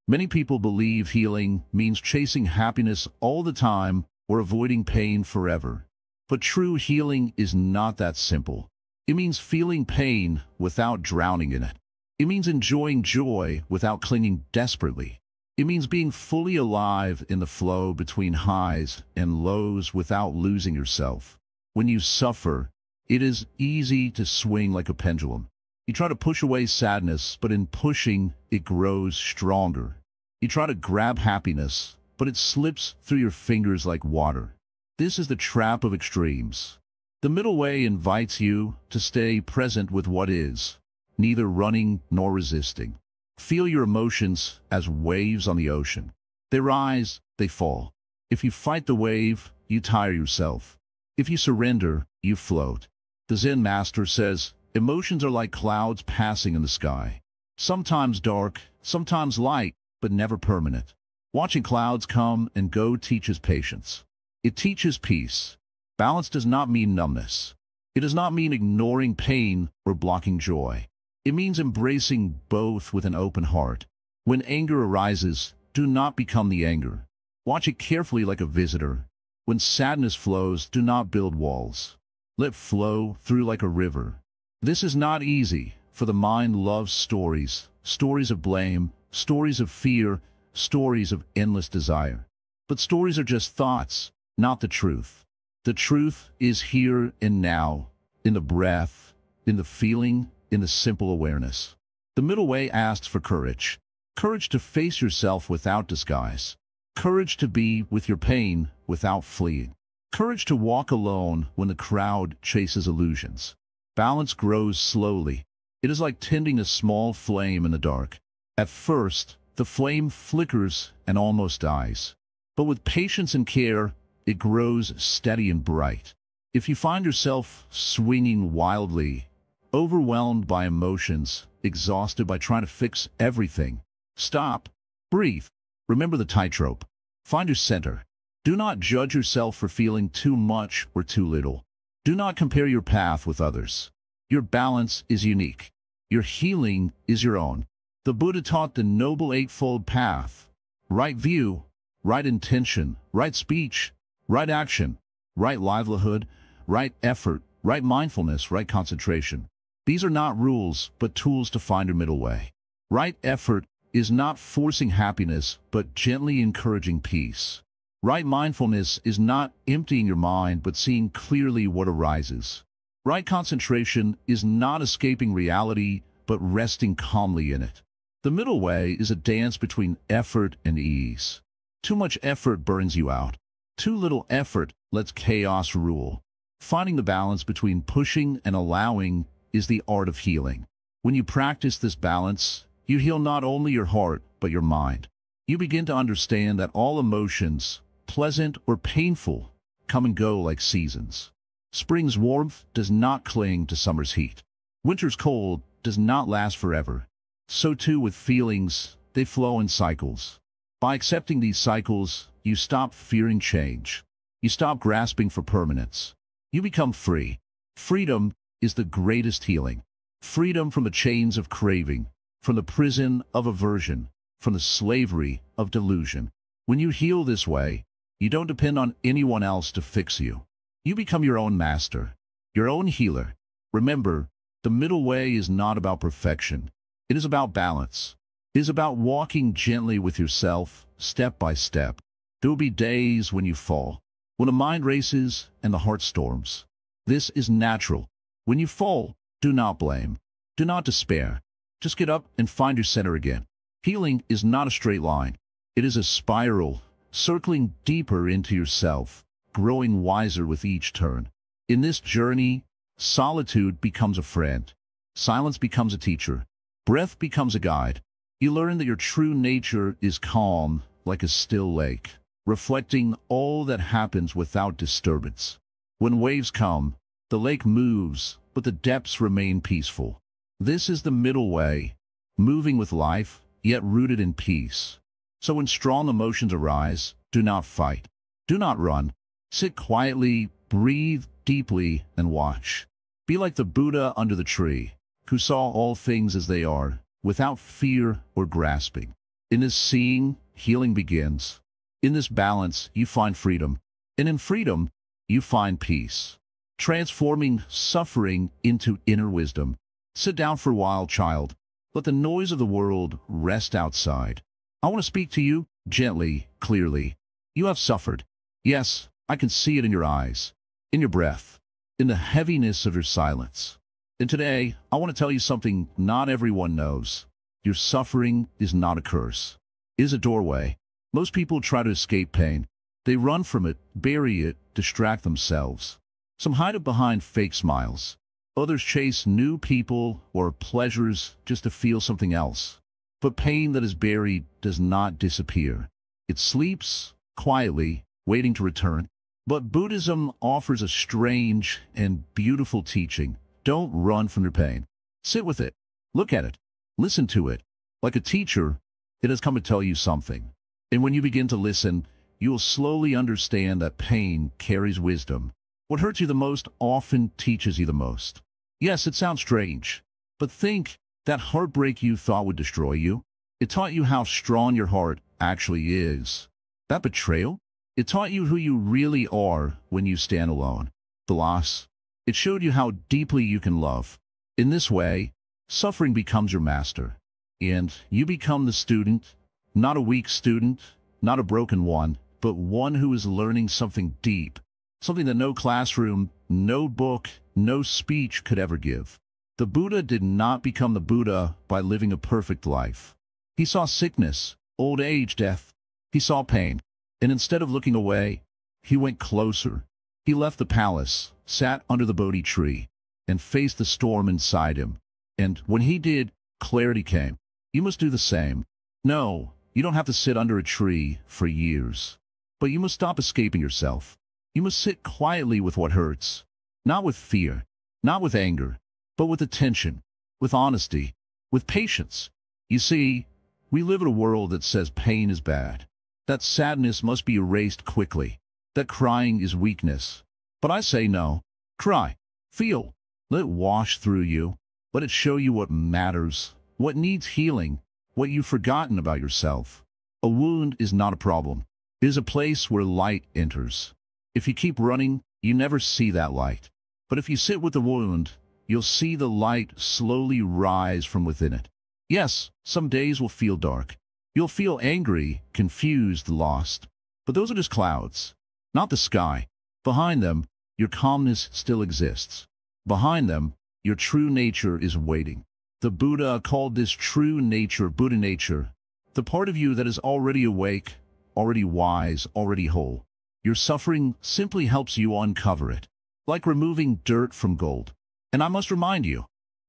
Many people believe healing means chasing happiness all the time or avoiding pain forever. But true healing is not that simple. It means feeling pain without drowning in it. It means enjoying joy without clinging desperately. It means being fully alive in the flow between highs and lows without losing yourself. When you suffer, it is easy to swing like a pendulum. You try to push away sadness, but in pushing, it grows stronger. You try to grab happiness, but it slips through your fingers like water. This is the trap of extremes. The middle way invites you to stay present with what is, neither running nor resisting. Feel your emotions as waves on the ocean. They rise, they fall. If you fight the wave, you tire yourself. If you surrender, you float. The Zen Master says, emotions are like clouds passing in the sky. Sometimes dark, sometimes light, but never permanent. Watching clouds come and go teaches patience. It teaches peace. Balance does not mean numbness. It does not mean ignoring pain or blocking joy. It means embracing both with an open heart. When anger arises, do not become the anger. Watch it carefully like a visitor. When sadness flows, do not build walls. Let flow through like a river. This is not easy, for the mind loves stories, stories of blame, stories of fear, stories of endless desire. But stories are just thoughts, not the truth. The truth is here and now, in the breath, in the feeling, in the simple awareness. The middle way asks for courage. Courage to face yourself without disguise. Courage to be with your pain without fleeing. Courage to walk alone when the crowd chases illusions. Balance grows slowly. It is like tending a small flame in the dark. At first, the flame flickers and almost dies. But with patience and care, it grows steady and bright. If you find yourself swinging wildly, overwhelmed by emotions, exhausted by trying to fix everything. Stop. Breathe. Remember the tightrope. Find your center. Do not judge yourself for feeling too much or too little. Do not compare your path with others. Your balance is unique. Your healing is your own. The Buddha taught the Noble Eightfold Path. Right view, right intention, right speech, right action, right livelihood, right effort, right mindfulness, right concentration. These are not rules, but tools to find your middle way. Right effort is not forcing happiness, but gently encouraging peace. Right mindfulness is not emptying your mind, but seeing clearly what arises. Right concentration is not escaping reality, but resting calmly in it. The middle way is a dance between effort and ease. Too much effort burns you out. Too little effort lets chaos rule. Finding the balance between pushing and allowing is the art of healing. When you practice this balance, you heal not only your heart, but your mind. You begin to understand that all emotions, pleasant or painful, come and go like seasons. Spring's warmth does not cling to summer's heat. Winter's cold does not last forever. So too with feelings, they flow in cycles. By accepting these cycles, you stop fearing change. You stop grasping for permanence. You become free. Freedom is the greatest healing. Freedom from the chains of craving, from the prison of aversion, from the slavery of delusion. When you heal this way, you don't depend on anyone else to fix you. You become your own master, your own healer. Remember, the middle way is not about perfection. It is about balance. It is about walking gently with yourself, step by step. There will be days when you fall, when the mind races and the heart storms. This is natural. When you fall, do not blame. Do not despair. Just get up and find your center again. Healing is not a straight line. It is a spiral, circling deeper into yourself, growing wiser with each turn. In this journey, solitude becomes a friend. Silence becomes a teacher. Breath becomes a guide. You learn that your true nature is calm, like a still lake, reflecting all that happens without disturbance. When waves come, the lake moves, but the depths remain peaceful. This is the middle way, moving with life, yet rooted in peace. So when strong emotions arise, do not fight. Do not run. Sit quietly, breathe deeply, and watch. Be like the Buddha under the tree, who saw all things as they are, without fear or grasping. In this seeing, healing begins. In this balance, you find freedom. And in freedom, you find peace, transforming suffering into inner wisdom. Sit down for a while, child. Let the noise of the world rest outside. I want to speak to you gently, clearly. You have suffered. Yes, I can see it in your eyes, in your breath, in the heaviness of your silence. And today, I want to tell you something not everyone knows. Your suffering is not a curse. It is a doorway. Most people try to escape pain. They run from it, bury it, distract themselves. Some hide it behind fake smiles. Others chase new people or pleasures just to feel something else. But pain that is buried does not disappear. It sleeps quietly, waiting to return. But Buddhism offers a strange and beautiful teaching. Don't run from your pain. Sit with it. Look at it. Listen to it. Like a teacher, it has come to tell you something. And when you begin to listen, you will slowly understand that pain carries wisdom. What hurts you the most often teaches you the most. Yes, it sounds strange, but think that heartbreak you thought would destroy you. It taught you how strong your heart actually is. That betrayal, it taught you who you really are when you stand alone. The loss, it showed you how deeply you can love. In this way, suffering becomes your master, and you become the student, not a weak student, not a broken one, but one who is learning something deep, something that no classroom, no book, no speech could ever give. The Buddha did not become the Buddha by living a perfect life. He saw sickness, old age, death. He saw pain, and instead of looking away, he went closer. He left the palace, sat under the Bodhi tree, and faced the storm inside him. And when he did, clarity came. You must do the same. No, you don't have to sit under a tree for years. But you must stop escaping yourself. You must sit quietly with what hurts. Not with fear, not with anger, but with attention, with honesty, with patience. You see, we live in a world that says pain is bad, that sadness must be erased quickly, that crying is weakness. But I say no. Cry, feel, let it wash through you, let it show you what matters, what needs healing, what you've forgotten about yourself. A wound is not a problem. It is a place where light enters. If you keep running, you never see that light. But if you sit with the wound, you'll see the light slowly rise from within it. Yes, some days will feel dark. You'll feel angry, confused, lost. But those are just clouds, not the sky. Behind them, your calmness still exists. Behind them, your true nature is waiting. The Buddha called this true nature Buddha nature, the part of you that is already awake, already wise, already whole. Your suffering simply helps you uncover it, like removing dirt from gold. And I must remind you,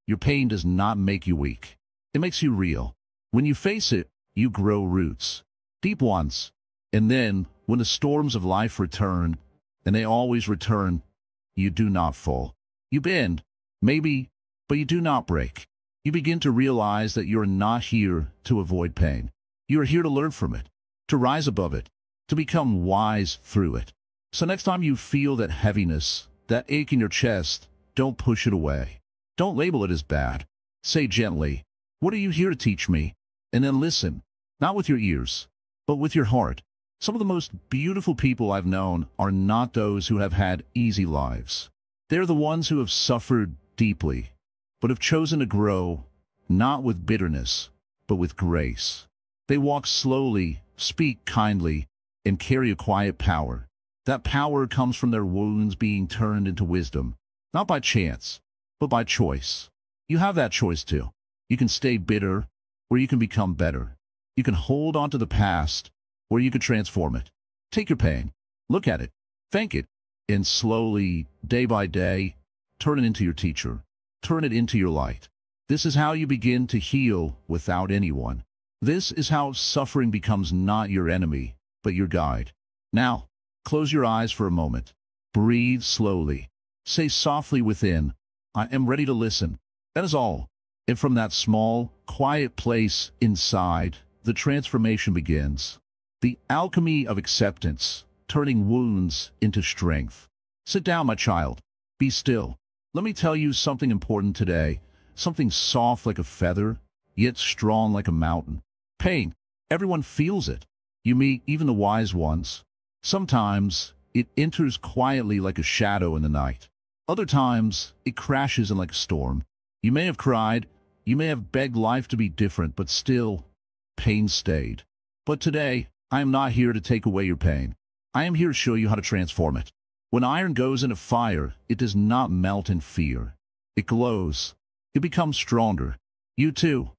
your pain does not make you weak. It makes you real. When you face it, you grow roots, deep ones. And then, when the storms of life return, and they always return, you do not fall. You bend, maybe, but you do not break. You begin to realize that you are not here to avoid pain. You are here to learn from it, to rise above it, to become wise through it. So next time you feel that heaviness, that ache in your chest, don't push it away. Don't label it as bad. Say gently, "What are you here to teach me?" And then listen, not with your ears, but with your heart. Some of the most beautiful people I've known are not those who have had easy lives. They're the ones who have suffered deeply, but have chosen to grow, not with bitterness, but with grace. They walk slowly, speak kindly, and carry a quiet power. That power comes from their wounds being turned into wisdom, not by chance, but by choice. You have that choice too. You can stay bitter, or you can become better. You can hold on to the past, or you can transform it. Take your pain, look at it, thank it, and slowly, day by day, turn it into your teacher. Turn it into your light. This is how you begin to heal without anyone. This is how suffering becomes not your enemy, but your guide. Now, close your eyes for a moment. Breathe slowly. Say softly within, "I am ready to listen." That is all. And from that small, quiet place inside, the transformation begins. The alchemy of acceptance, turning wounds into strength. Sit down, my child. Be still. Let me tell you something important today. Something soft like a feather, yet strong like a mountain. Pain. Everyone feels it. You meet even the wise ones. Sometimes it enters quietly like a shadow in the night. Other times it crashes in like a storm. You may have cried, you may have begged life to be different, but still, pain stayed. But today, I am not here to take away your pain. I am here to show you how to transform it. When iron goes into fire, it does not melt in fear. It glows. It becomes stronger. You too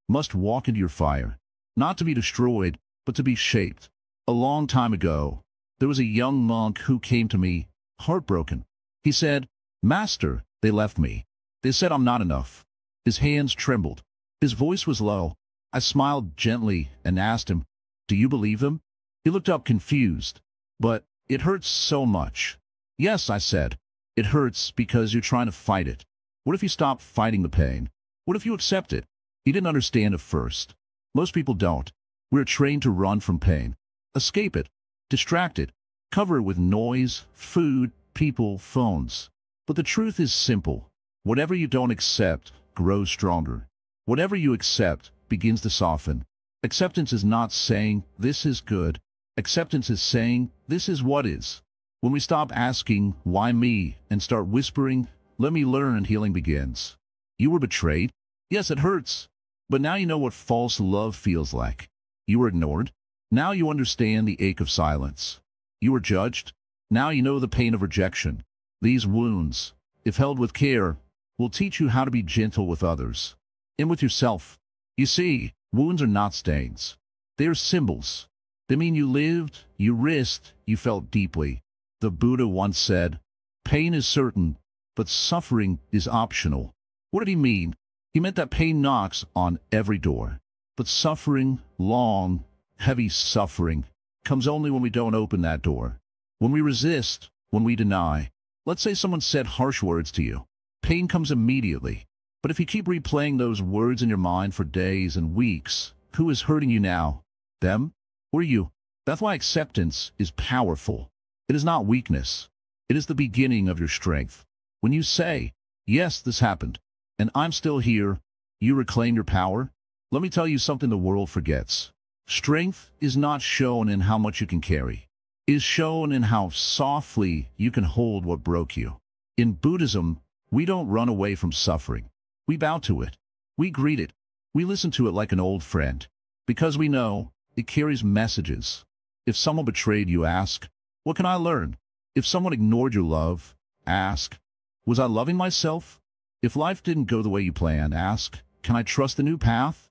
must walk into your fire, not to be destroyed, but to be shaped. A long time ago, there was a young monk who came to me, heartbroken. He said, "Master, they left me. They said I'm not enough." His hands trembled. His voice was low. I smiled gently and asked him, "Do you believe them?" He looked up confused. "But it hurts so much." "Yes," I said. "It hurts because you're trying to fight it. What if you stop fighting the pain? What if you accept it?" He didn't understand at first. Most people don't. We're trained to run from pain, escape it, distract it, cover it with noise, food, people, phones. But the truth is simple. Whatever you don't accept grows stronger. Whatever you accept begins to soften. Acceptance is not saying, "This is good." Acceptance is saying, "This is what is." When we stop asking, "Why me?" and start whispering, "Let me learn," healing begins. You were betrayed? Yes, it hurts. But now you know what false love feels like. You were ignored? Now you understand the ache of silence. You were judged? Now you know the pain of rejection. These wounds, if held with care, will teach you how to be gentle with others and with yourself. You see, wounds are not stains. They are symbols. They mean you lived, you risked, you felt deeply. The Buddha once said, "Pain is certain, but suffering is optional." What did he mean? He meant that pain knocks on every door. But suffering, long, heavy suffering, comes only when we don't open that door. When we resist, when we deny. Let's say someone said harsh words to you. Pain comes immediately. But if you keep replaying those words in your mind for days and weeks, who is hurting you now? Them or you? That's why acceptance is powerful. It is not weakness. It is the beginning of your strength. When you say, yes, this happened, and I'm still here, you reclaim your power. Let me tell you something the world forgets. Strength is not shown in how much you can carry. It is shown in how softly you can hold what broke you. In Buddhism, we don't run away from suffering. We bow to it. We greet it. We listen to it like an old friend. Because we know it carries messages. If someone betrayed you, ask, what can I learn? If someone ignored your love, ask, was I loving myself? If life didn't go the way you planned, ask, can I trust the new path?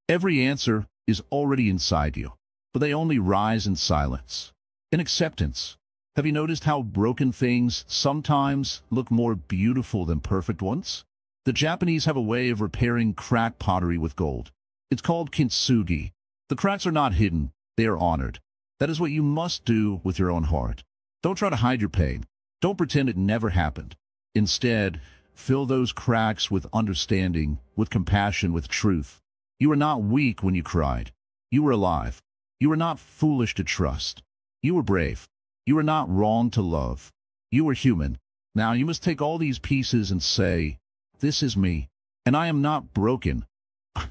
Every answer is already inside you, but they only rise in silence. In acceptance, have you noticed how broken things sometimes look more beautiful than perfect ones? The Japanese have a way of repairing cracked pottery with gold. It's called kintsugi. The cracks are not hidden, they are honored. That is what you must do with your own heart. Don't try to hide your pain. Don't pretend it never happened. Instead, fill those cracks with understanding, with compassion, with truth. You were not weak when you cried. You were alive. You were not foolish to trust. You were brave. You were not wrong to love. You were human. Now you must take all these pieces and say, this is me, and I am not broken.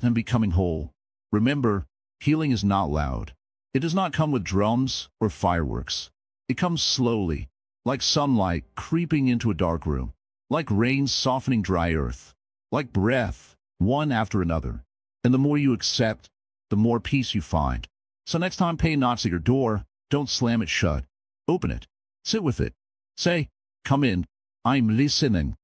I'm becoming whole. Remember, healing is not loud. It does not come with drums or fireworks. It comes slowly, like sunlight creeping into a dark room, like rain softening dry earth, like breath, one after another. And the more you accept, the more peace you find. So next time pain knocks at your door, don't slam it shut. Open it. Sit with it. Say, come in. I'm listening.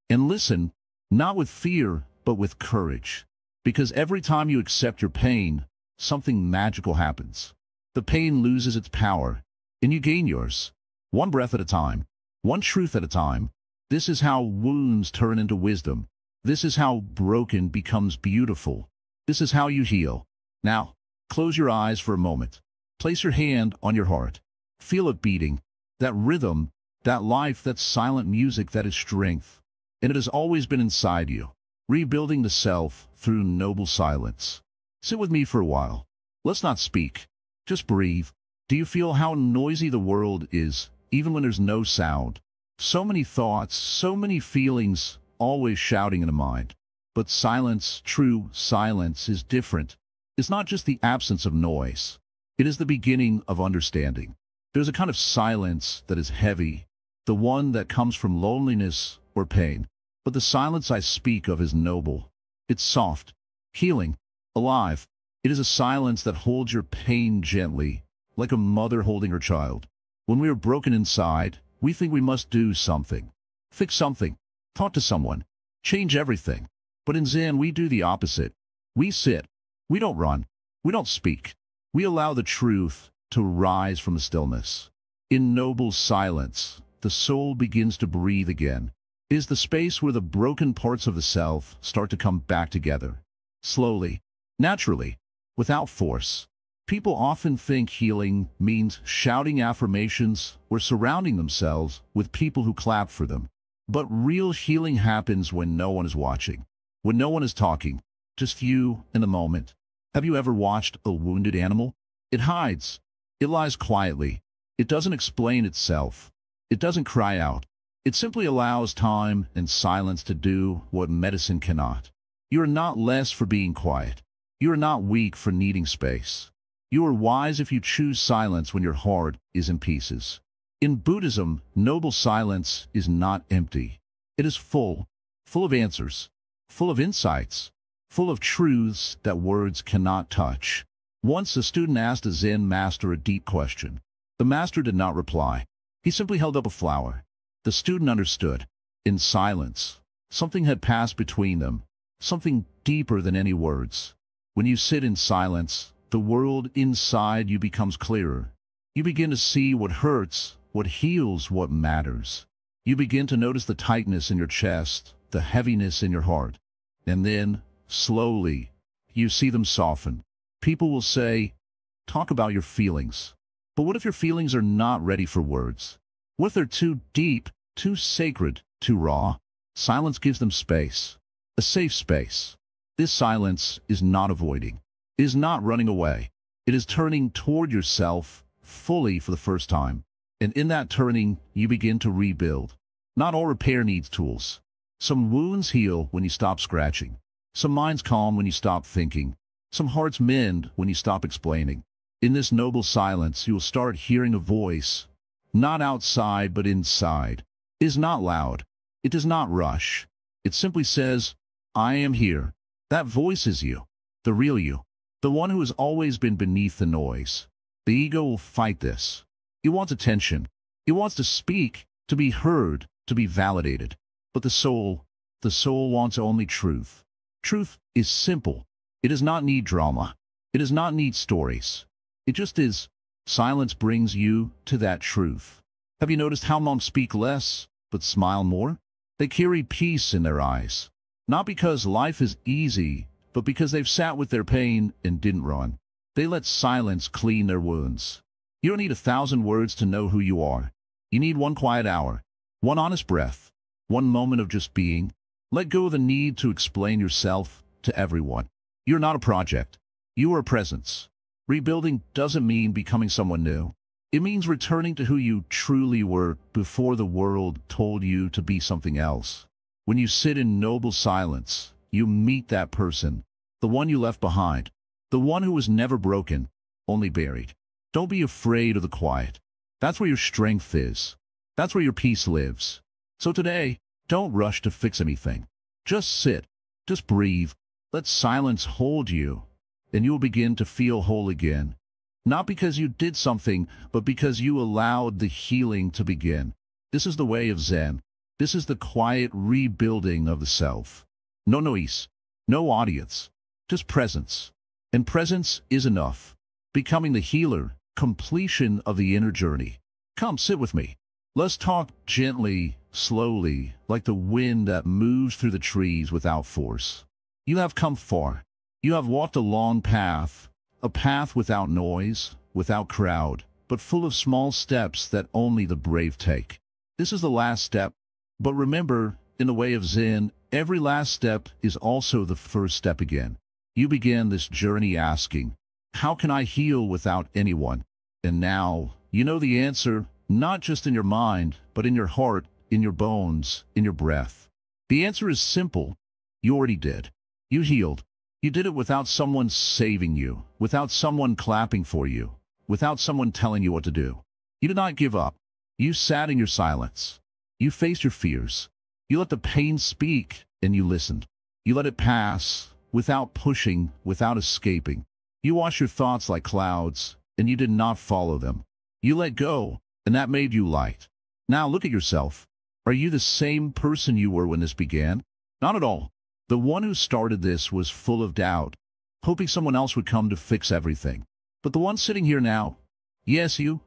And listen, not with fear, but with courage. Because every time you accept your pain, something magical happens. The pain loses its power, and you gain yours. One breath at a time, one truth at a time. This is how wounds turn into wisdom. This is how broken becomes beautiful. This is how you heal. Now, close your eyes for a moment. Place your hand on your heart. Feel it beating. That rhythm, that life, that silent music, that is strength. And it has always been inside you, rebuilding the self through noble silence. Sit with me for a while. Let's not speak. Just breathe. Do you feel how noisy the world is, even when there's no sound? So many thoughts, so many feelings, always shouting in the mind. But silence, true silence, is different. It's not just the absence of noise. It is the beginning of understanding. There's a kind of silence that is heavy, the one that comes from loneliness or pain. But the silence I speak of is noble. It's soft, healing, alive. It is a silence that holds your pain gently, like a mother holding her child. When we are broken inside, we think we must do something, fix something, talk to someone, change everything. But in Zen, we do the opposite. We sit. We don't run. We don't speak. We allow the truth to rise from the stillness. In noble silence, the soul begins to breathe again. It is the space where the broken parts of the self start to come back together. Slowly, naturally, without force. People often think healing means shouting affirmations or surrounding themselves with people who clap for them. But real healing happens when no one is watching, when no one is talking, just you in the moment. Have you ever watched a wounded animal? It hides. It lies quietly. It doesn't explain itself. It doesn't cry out. It simply allows time and silence to do what medicine cannot. You are not less for being quiet. You are not weak for needing space. You are wise if you choose silence when your heart is in pieces. In Buddhism, noble silence is not empty. It is full of answers, full of insights, full of truths that words cannot touch. Once a student asked a Zen master a deep question. The master did not reply. He simply held up a flower. The student understood. In silence, something had passed between them, something deeper than any words. When you sit in silence, the world inside you becomes clearer. You begin to see what hurts, what heals, what matters. You begin to notice the tightness in your chest, the heaviness in your heart. And then, slowly, you see them soften. People will say, talk about your feelings. But what if your feelings are not ready for words? What if they're too deep, too sacred, too raw? Silence gives them space. a safe space. This silence is not avoiding, is not running away. It is turning toward yourself fully for the first time. And in that turning, you begin to rebuild. Not all repair needs tools. Some wounds heal when you stop scratching. Some minds calm when you stop thinking. Some hearts mend when you stop explaining. In this noble silence, you will start hearing a voice, not outside but inside. It is not loud. It does not rush. It simply says, I am here. That voice is you, the real you, the one who has always been beneath the noise. The ego will fight this. It wants attention. It wants to speak, to be heard, to be validated. But the soul wants only truth. Truth is simple. It does not need drama. It does not need stories. It just is. Silence brings you to that truth. Have you noticed how moms speak less, but smile more? They carry peace in their eyes. Not because life is easy, but because they've sat with their pain and didn't run. They let silence clean their wounds. You don't need 1,000 words to know who you are. You need one quiet hour, one honest breath, one moment of just being. Let go of the need to explain yourself to everyone. You're not a project. You are a presence. Rebuilding doesn't mean becoming someone new. It means returning to who you truly were before the world told you to be something else. When you sit in noble silence, you meet that person, the one you left behind, the one who was never broken, only buried. Don't be afraid of the quiet. That's where your strength is. That's where your peace lives. So today, don't rush to fix anything. Just sit. Just breathe. Let silence hold you, and you will begin to feel whole again. Not because you did something, but because you allowed the healing to begin. This is the way of Zen. This is the quiet rebuilding of the self. No noise, no audience, just presence. And presence is enough. Becoming the healer, completion of the inner journey. Come, sit with me. Let's talk gently, slowly, like the wind that moves through the trees without force. You have come far. You have walked a long path, a path without noise, without crowd, but full of small steps that only the brave take. This is the last step, but remember, in the way of Zen, every last step is also the first step again. You began this journey asking, how can I heal without anyone? And now, you know the answer, not just in your mind, but in your heart, in your bones, in your breath. The answer is simple. You already did. You healed. You did it without someone saving you, without someone clapping for you, without someone telling you what to do. You did not give up. You sat in your silence. You faced your fears. You let the pain speak, and you listened. You let it pass, without pushing, without escaping. You watched your thoughts like clouds, and you did not follow them. You let go, and that made you light. Now look at yourself. Are you the same person you were when this began? Not at all. The one who started this was full of doubt, hoping someone else would come to fix everything. But the one sitting here now, yes, you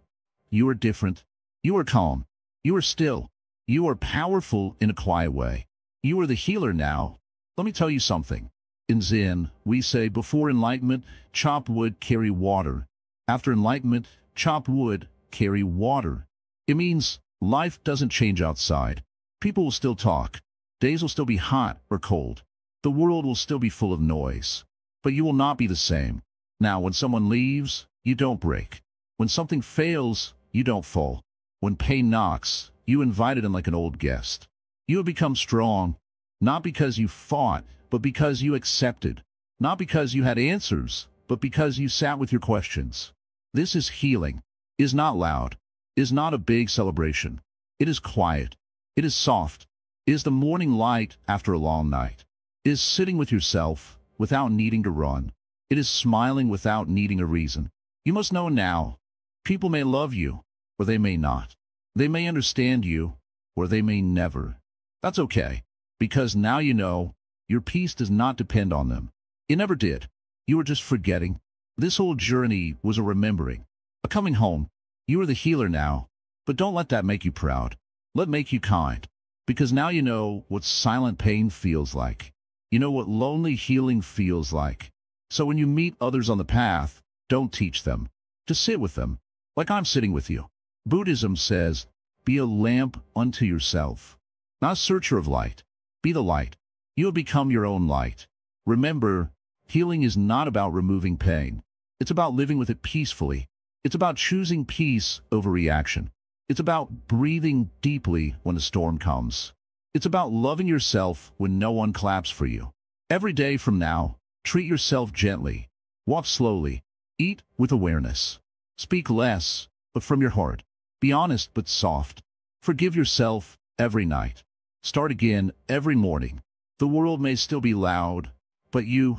are different. You are calm. You are still. You are powerful in a quiet way. You are the healer now. Let me tell you something. In Zen, we say before enlightenment, chop wood, carry water. After enlightenment, chop wood, carry water. It means life doesn't change outside. People will still talk. Days will still be hot or cold. The world will still be full of noise. But you will not be the same. Now, when someone leaves, you don't break. When something fails, you don't fall. When pain knocks, you invite it in like an old guest. You have become strong, not because you fought, but because you accepted. Not because you had answers, but because you sat with your questions. This is healing. It is not loud. It is not a big celebration. It is quiet. It is soft. It is the morning light after a long night. It is sitting with yourself without needing to run. It is smiling without needing a reason. You must know now. People may love you, or they may not. They may understand you, or they may never. That's okay, because now you know your peace does not depend on them. It never did. You were just forgetting. This whole journey was a remembering, a coming home. You are the healer now, but don't let that make you proud. Let it make you kind, because now you know what silent pain feels like. You know what lonely healing feels like. So when you meet others on the path, don't teach them. Just sit with them, like I'm sitting with you. Buddhism says, be a lamp unto yourself. Not a searcher of light. Be the light. You have become your own light. Remember, healing is not about removing pain. It's about living with it peacefully. It's about choosing peace over reaction. It's about breathing deeply when a storm comes. It's about loving yourself when no one claps for you. Every day from now, treat yourself gently. Walk slowly. Eat with awareness. Speak less, but from your heart. Be honest but soft. Forgive yourself every night. Start again every morning. The world may still be loud, but you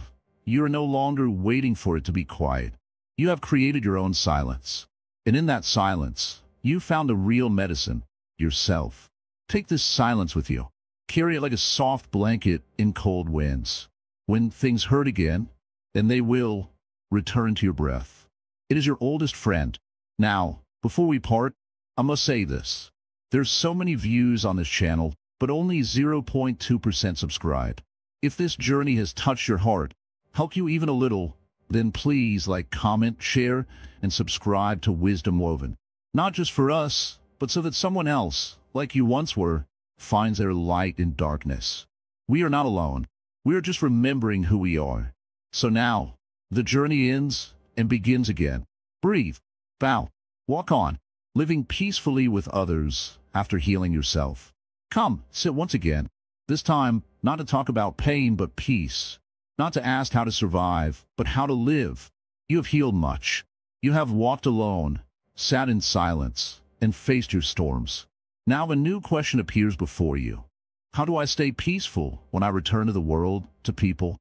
are no longer waiting for it to be quiet. You have created your own silence. And in that silence, you found a real medicine, yourself. Take this silence with you. Carry it like a soft blanket in cold winds. When things hurt again, and they will, return to your breath. It is your oldest friend. Now, before we part, I must say this. There's so many views on this channel, but only 0.2% subscribe. If this journey has touched your heart, helped you even a little, then please like, comment, share, and subscribe to Wisdom Woven. Not just for us, but so that someone else, like you once were, finds their light in darkness. We are not alone. We are just remembering who we are. So now, the journey ends and begins again. Breathe, bow, walk on, living peacefully with others after healing yourself. Come, sit once again. This time, not to talk about pain but peace. Not to ask how to survive, but how to live. You have healed much. You have walked alone, sat in silence, and faced your storms. Now a new question appears before you. How do I stay peaceful when I return to the world, to people?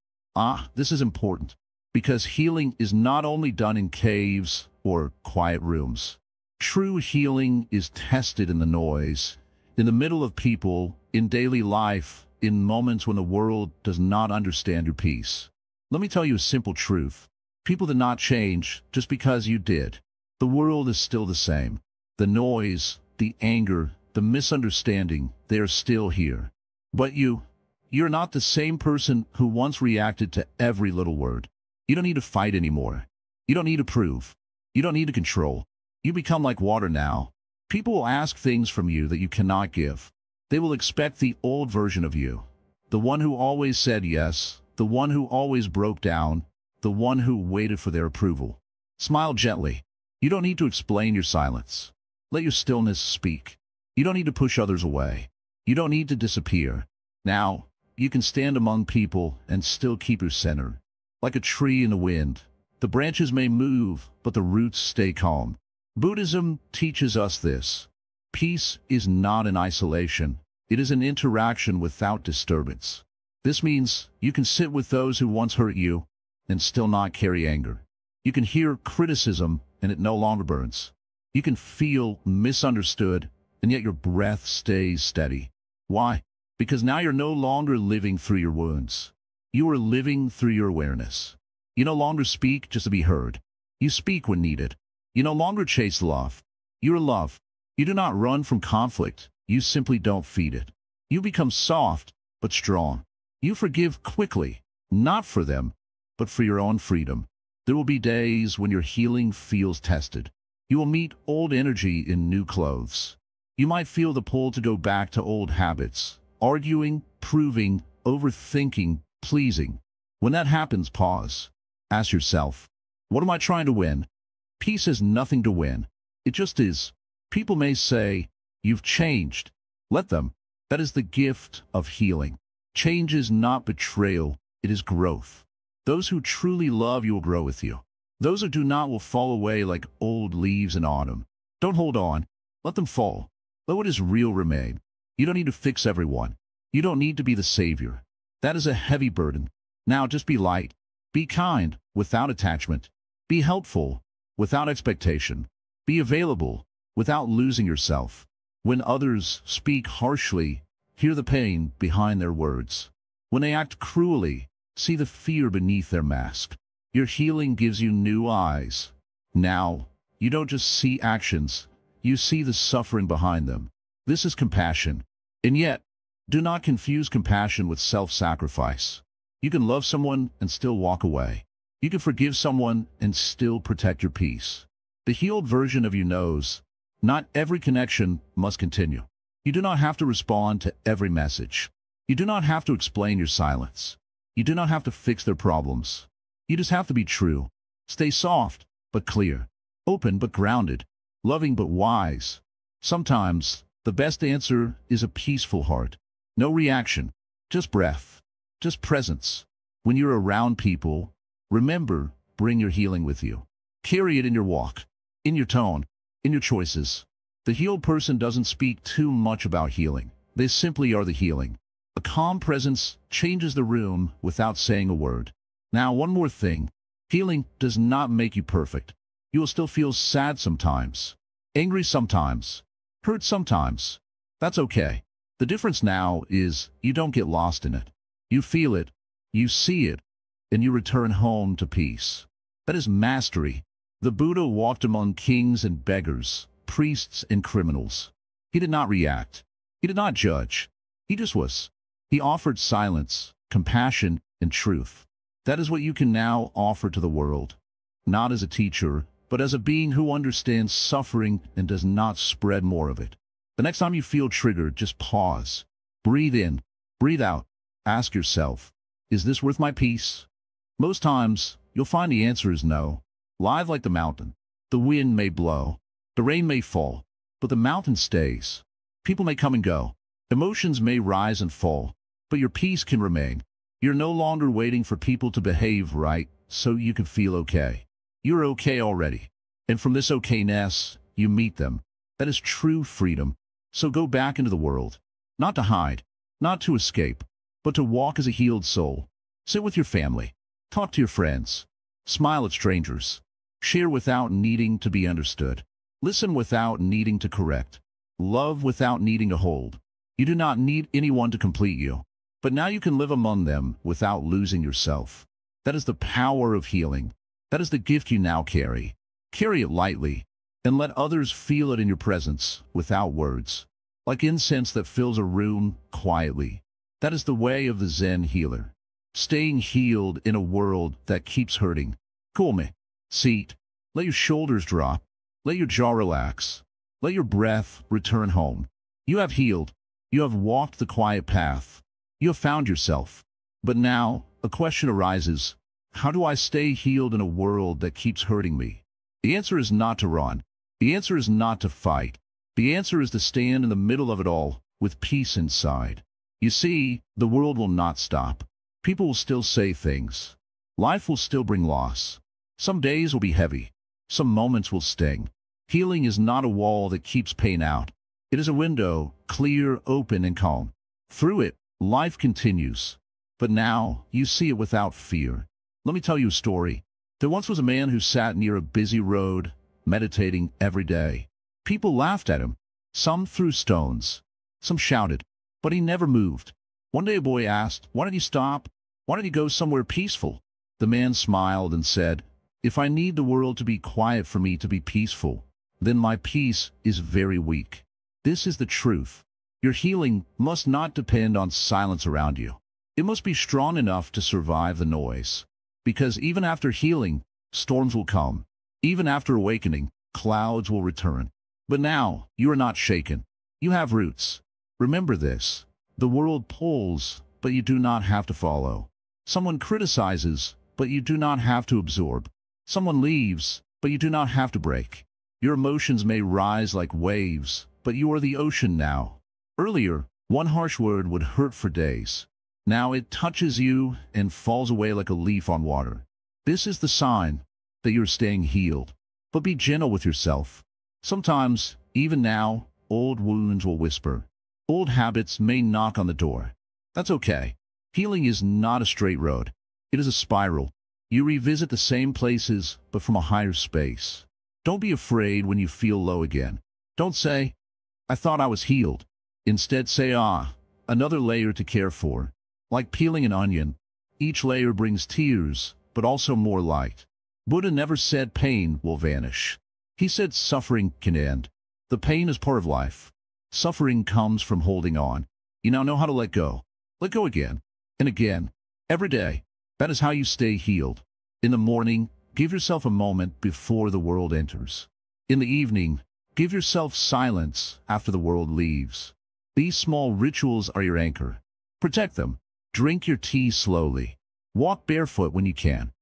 This is important. Because healing is not only done in caves or quiet rooms. True healing is tested in the noise, in the middle of people, in daily life, in moments when the world does not understand your peace. Let me tell you a simple truth. People did not change just because you did. The world is still the same. The noise, the anger, the misunderstanding, they are still here. But you're not the same person who once reacted to every little word. You don't need to fight anymore. You don't need to prove. You don't need to control. You become like water now. People will ask things from you that you cannot give. They will expect the old version of you. The one who always said yes, the one who always broke down, the one who waited for their approval. Smile gently. You don't need to explain your silence. Let your stillness speak. You don't need to push others away. You don't need to disappear. Now, you can stand among people and still keep your center. Like a tree in the wind, the branches may move, but the roots stay calm. Buddhism teaches us this. Peace is not an isolation. It is an interaction without disturbance. This means you can sit with those who once hurt you and still not carry anger. You can hear criticism and it no longer burns. You can feel misunderstood and yet your breath stays steady. Why? Because now you're no longer living through your wounds. You are living through your awareness. You no longer speak just to be heard. You speak when needed. You no longer chase love. You are love. You do not run from conflict. You simply don't feed it. You become soft, but strong. You forgive quickly, not for them, but for your own freedom. There will be days when your healing feels tested. You will meet old energy in new clothes. You might feel the pull to go back to old habits, arguing, proving, overthinking, pleasing. When that happens, pause. Ask yourself, what am I trying to win? Peace has nothing to win. It just is. People may say, you've changed. Let them. That is the gift of healing. Change is not betrayal, it is growth. Those who truly love you will grow with you. Those who do not will fall away like old leaves in autumn. Don't hold on. Let them fall. Let what is real remain. You don't need to fix everyone. You don't need to be the savior. That is a heavy burden. Now just be light. Be kind, without attachment. Be helpful, without expectation. Be available, without losing yourself. When others speak harshly, hear the pain behind their words. When they act cruelly, see the fear beneath their mask. Your healing gives you new eyes. Now, you don't just see actions, you see the suffering behind them. This is compassion. And yet, do not confuse compassion with self-sacrifice. You can love someone and still walk away. You can forgive someone and still protect your peace. The healed version of you knows, not every connection must continue. You do not have to respond to every message. You do not have to explain your silence. You do not have to fix their problems. You just have to be true. Stay soft, but clear. Open, but grounded. Loving, but wise. Sometimes, the best answer is a peaceful heart. No reaction. Just breath. Just presence. When you're around people, remember, bring your healing with you. Carry it in your walk, in your tone, in your choices. The healed person doesn't speak too much about healing. They simply are the healing. A calm presence changes the room without saying a word. Now, one more thing. Healing does not make you perfect. You will still feel sad sometimes, angry sometimes, hurt sometimes. That's okay. The difference now is you don't get lost in it. You feel it, you see it, and you return home to peace. That is mastery. The Buddha walked among kings and beggars, priests and criminals. He did not react. He did not judge. He just was. He offered silence, compassion, and truth. That is what you can now offer to the world. Not as a teacher, but as a being who understands suffering and does not spread more of it. The next time you feel triggered, just pause. Breathe in, breathe out. Ask yourself, is this worth my peace? Most times, you'll find the answer is no. Live like the mountain. The wind may blow, the rain may fall, but the mountain stays. People may come and go. Emotions may rise and fall, but your peace can remain. You're no longer waiting for people to behave right so you can feel okay. You're okay already. And from this okayness, you meet them. That is true freedom. So go back into the world. Not to hide, not to escape, but to walk as a healed soul. Sit with your family. Talk to your friends. Smile at strangers. Share without needing to be understood. Listen without needing to correct. Love without needing to hold. You do not need anyone to complete you. But now you can live among them without losing yourself. That is the power of healing. That is the gift you now carry. Carry it lightly, and let others feel it in your presence without words, like incense that fills a room quietly. That is the way of the Zen healer. Staying healed in a world that keeps hurting. Come, seat. Let your shoulders drop. Let your jaw relax. Let your breath return home. You have healed. You have walked the quiet path. You have found yourself. But now, a question arises. How do I stay healed in a world that keeps hurting me? The answer is not to run. The answer is not to fight. The answer is to stand in the middle of it all, with peace inside. You see, the world will not stop. People will still say things. Life will still bring loss. Some days will be heavy. Some moments will sting. Healing is not a wall that keeps pain out. It is a window, clear, open, and calm. Through it, life continues. But now, you see it without fear. Let me tell you a story. There once was a man who sat near a busy road, meditating every day. People laughed at him. Some threw stones. Some shouted. But he never moved. One day a boy asked, "Why don't you stop? Why don't you go somewhere peaceful?" The man smiled and said, "If I need the world to be quiet for me to be peaceful, then my peace is very weak." This is the truth. Your healing must not depend on silence around you. It must be strong enough to survive the noise. Because even after healing, storms will come. Even after awakening, clouds will return. But now, you are not shaken. You have roots. Remember this. The world pulls, but you do not have to follow. Someone criticizes, but you do not have to absorb. Someone leaves, but you do not have to break. Your emotions may rise like waves, but you are the ocean now. Earlier, one harsh word would hurt for days. Now it touches you and falls away like a leaf on water. This is the sign that you're staying healed. But be gentle with yourself. Sometimes, even now, old wounds will whisper. Old habits may knock on the door. That's okay. Healing is not a straight road. It is a spiral. You revisit the same places, but from a higher space. Don't be afraid when you feel low again. Don't say, "I thought I was healed." Instead say, another layer to care for. Like peeling an onion, each layer brings tears, but also more light. Buddha never said pain will vanish. He said suffering can end. The pain is part of life. Suffering comes from holding on. You now know how to let go. Let go again and again, every day. That is how you stay healed. In the morning, give yourself a moment before the world enters. In the evening, give yourself silence after the world leaves. These small rituals are your anchor. Protect them. Drink your tea slowly. Walk barefoot when you can.